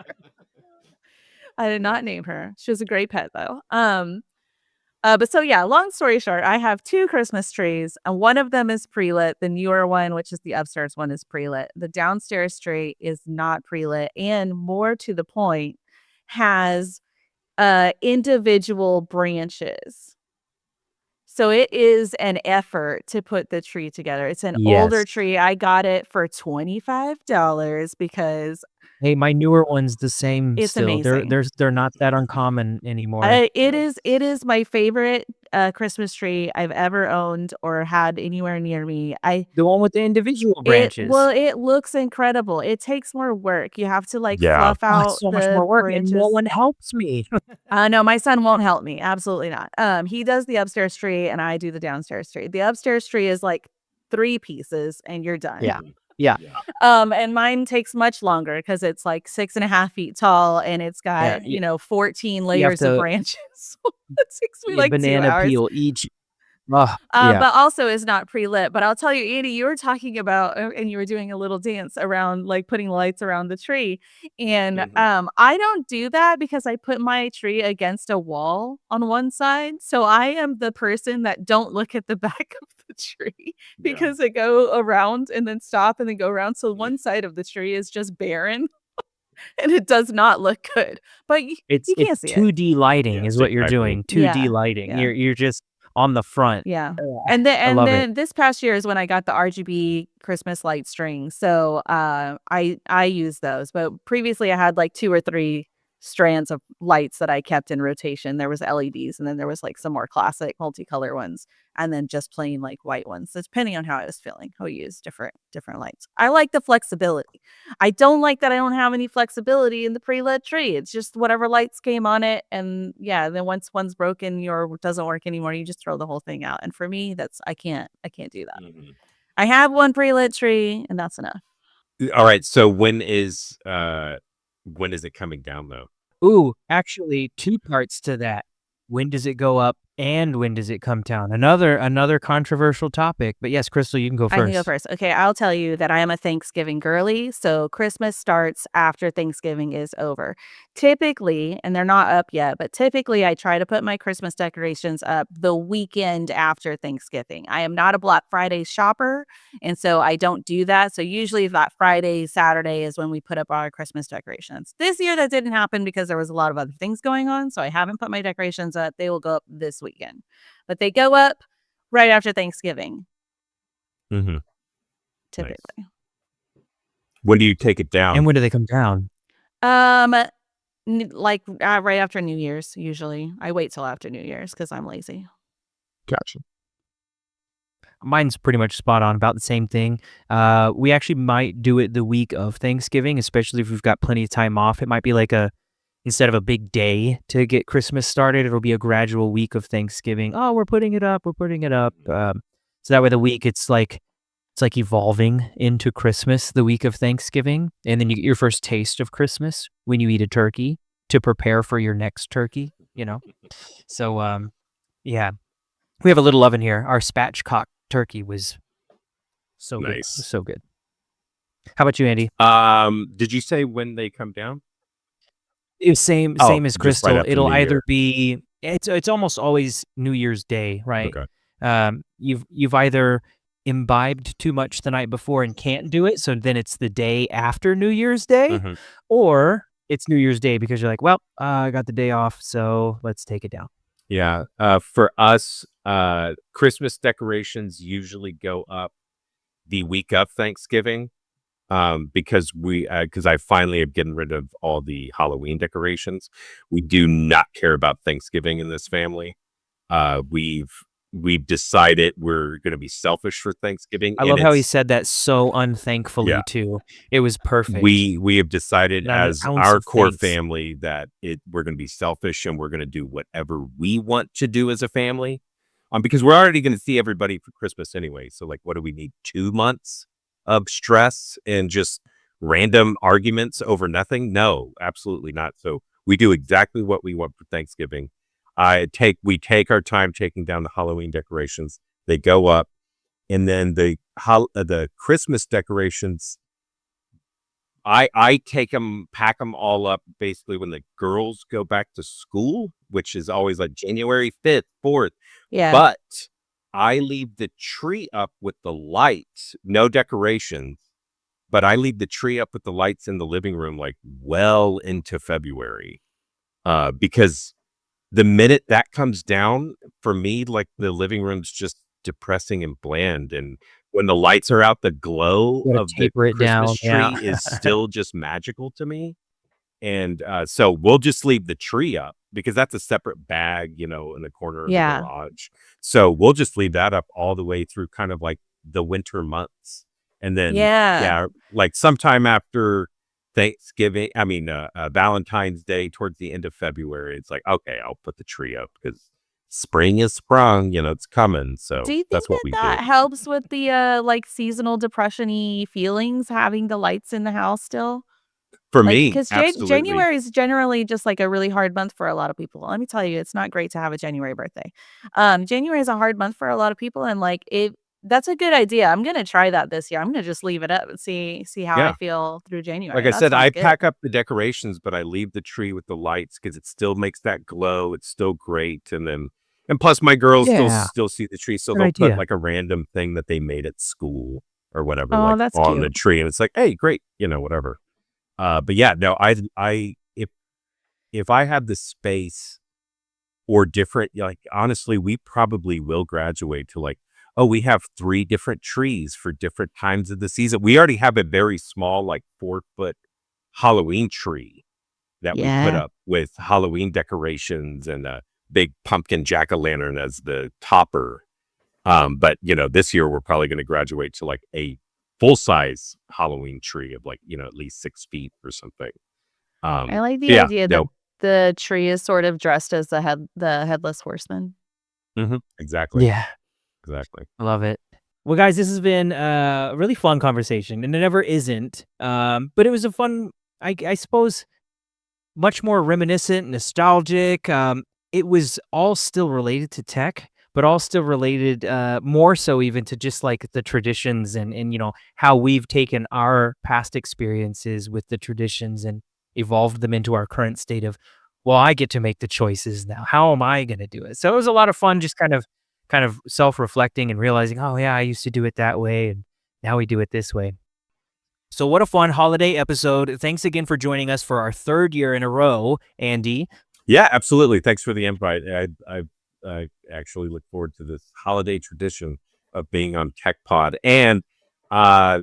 She was a great pet though. But so yeah, long story short, I have 2 Christmas trees, and one of them is pre-lit. The newer one, which is the upstairs one, is pre-lit. The downstairs tree is not pre-lit, and more to the point, has individual branches. So it is an effort to put the tree together. It's an older Yes. tree. I got it for $25 because Hey, my newer one's the same it's still. amazing. They're not that uncommon anymore. It is my favorite Christmas tree I've ever owned or had anywhere near me. The one with the individual branches. It looks incredible. It takes more work. You have to like Yeah. fluff Oh, it's out so much the more work, and no branches. one helps me. No, my son won't help me. Absolutely not. He does the upstairs tree and I do the downstairs tree. The upstairs tree is like 3 pieces and you're done. Yeah. Yeah. And mine takes much longer because it's like 6.5 feet tall and it's Yeah. got 14 You have layers of to branches. So it takes me like 2 banana hours. peel each. Oh, yeah. But also is not pre-lit. But I'll tell you, Andy, you were talking about, and you were doing a little dance around like putting lights around the tree. And I don't do that because I put my tree against a wall on one side. So I am the person that don't look at the back of the tree because it go around and then stop and then go around. So one side of the tree is just barren and it does not look good. But you It's can't see it. 2D lighting is what you're exactly. doing. 2D Yeah, lighting. yeah. You're just on the front. Yeah. Yeah, And I love it. then this past year is when I got the RGB Christmas light strings. So I use those. But previously I had like 2 or 3 strands of lights that I kept in rotation. There was LEDs and then there was like some more classic multicolor ones and then just plain like white ones. So depending on how I was feeling, I would use different lights. I like the flexibility. I don't like that I don't have any flexibility in the pre-lit tree. It's just whatever lights came on it. And yeah, then once one's broken or doesn't work anymore, you just throw the whole thing out. And for me, I can't do that. I have one pre-lit tree and that's enough. All right. So when is it coming down though? Ooh, actually, 2 parts to that. When does it go up and when does it come down? Another controversial topic. But yes, Chrystal, you can go I can go first. first. Okay, I'll tell you that I am a Thanksgiving girly, so Christmas starts after Thanksgiving is over. Typically, and they're not up yet, but typically I try to put my Christmas decorations up the weekend after Thanksgiving. I am not a Black Friday shopper, and so I don't do that. So usually that Friday, Saturday is when we put up our Christmas decorations. This year that didn't happen because there was a lot of other things going on, so I haven't put my decorations up. They will go up this weekend. But they go up right after Thanksgiving. Mm-hmm. Typically. When do you take it down? And when do they come down? Right after New Year's, usually. I wait till after New Year's because I'm lazy. Gotcha. Mine's pretty much spot on, about the same thing. We actually might do it the week of Thanksgiving, especially if we've got plenty of time off. It might be like instead of a big day to get Christmas started, it'll be a gradual week of Thanksgiving. Oh, we're putting it up. So that way the week it's like evolving into Christmas the week of Thanksgiving. And then you get your first taste of Christmas when you eat a turkey to prepare for your next turkey, So, yeah, we have a little oven here. Our spatchcock turkey was so good. Nice. So good. How about you, Andy? Did you say when they come down? It's same as just right Chrystal. after It'll New either Year. be it's almost always New Year's Day, right? Okay. You've either imbibed too much the night before and can't do it, so then it's the day after New Year's Day, Mhm. or it's New Year's Day because you're like, well, I got the day off, so let's take it down. Yeah. For us, Christmas decorations usually go up the week of Thanksgiving. Because I finally have gotten rid of all the Halloween decorations. We do not care about Thanksgiving in this family. We've decided we're going to be selfish for Thanksgiving. I love how he said that so unthankfully Yeah. too. It was perfect. We have decided Not an as ounce our of core thanks. family that we're going to be selfish and we're going to do whatever we want to do as a family. Because we're already going to see everybody for Christmas anyway. So like, what do we need? 2 months of stress and just random arguments over nothing? No, absolutely not. So we do exactly what we want for Thanksgiving. We take our time taking down the Halloween decorations. They go up, and then the Christmas decorations I pack them all up basically when the girls go back to school, which is always like January 5th, 4th. Yeah. But I leave the tree up with the lights, no decorations, but I leave the tree up with the lights in the living room like well into February. Because the minute that comes down, for me, like the living room's just depressing and bland. And when the lights are out, the glow You gotta of the taper it Christmas down. Yeah. tree is still just magical to me. And so we'll just leave the tree up because that's a separate bag, in the corner of the Yeah. garage. So we'll just leave that up all the way through kind of like the winter months. And then, Yeah. like sometime after Thanksgiving, Valentine's Day towards the end of February, it's like, okay, I'll put the tree up because spring is sprung, it's coming. So Do you think that's what that we that do. helps with the like seasonal depression-y feelings, having the lights in the house still? For Like, me, because absolutely. January is generally just like a really hard month for a lot of people. Let me tell you, it's not great to have a January birthday. January is a hard month for a lot of people, and like it. That's a good idea. I'm gonna try that this year. I'm gonna just leave it up and see how I Yeah. feel through Like January. I That said, sounds I good. pack up the decorations, but I leave the tree with the lights because it still makes that glow. It's still great. And plus my girls Yeah. still see the tree. So Good they'll put idea. like a random thing that they made at school or whatever, Oh, like that's on the cute. tree. And it's like, hey, great, whatever. But yeah, no, if I have the space or different, like honestly, we probably will graduate to like, oh, we have 3 different trees for different times of the season. We already have a very small, like 4-foot Halloween tree that we put Yeah. up with Halloween decorations and a big pumpkin jack-o'-lantern as the topper. But this year we're probably going to graduate to like a full-size Halloween tree of like, at least 6 feet or something. I like So the yeah, idea that no, the tree is sort of dressed as the headless horseman. exactly, Yeah. exactly. I love it. Well, guys, this has been a really fun conversation, and it never isn't. But it was a fun, I suppose, much more reminiscent, nostalgic. It was all still related to tech, but all still related, more so even to just like the traditions and how we've taken our past experiences with the traditions and evolved them into our current state of, well, I get to make the choices now. How am I going to do it? So it was a lot of fun, just kind of self-reflecting and realizing, oh yeah, I used to do it that way, and now we do it this way. So what a fun holiday episode. Thanks again for joining us for our third year in a row, Andy. Yeah, absolutely. Thanks for the invite. I actually look forward to this holiday tradition of being on TechPod, and uh,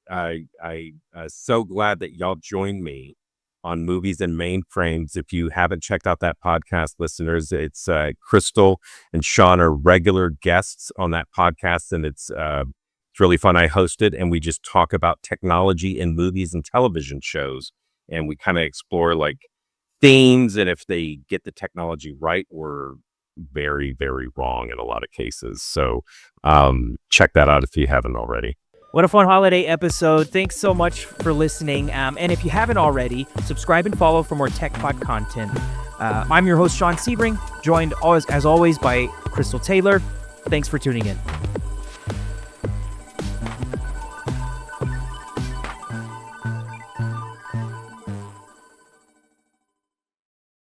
I so glad that y'all joined me on Movies and Mainframes. If you haven't checked out that podcast, listeners, it's Chrystal and Sean are regular guests on that podcast, and it's really fun. I host it, and we just talk about technology in movies and television shows, and we kind of explore like themes and if they get the technology right or very, very wrong in a lot of cases. So check that out if you haven't already. What a fun holiday episode. Thanks so much for listening. And if you haven't already, subscribe and follow for more TechPod content. I'm your host, Sean Sebring, joined as always by Chrystal Taylor. Thanks for tuning in.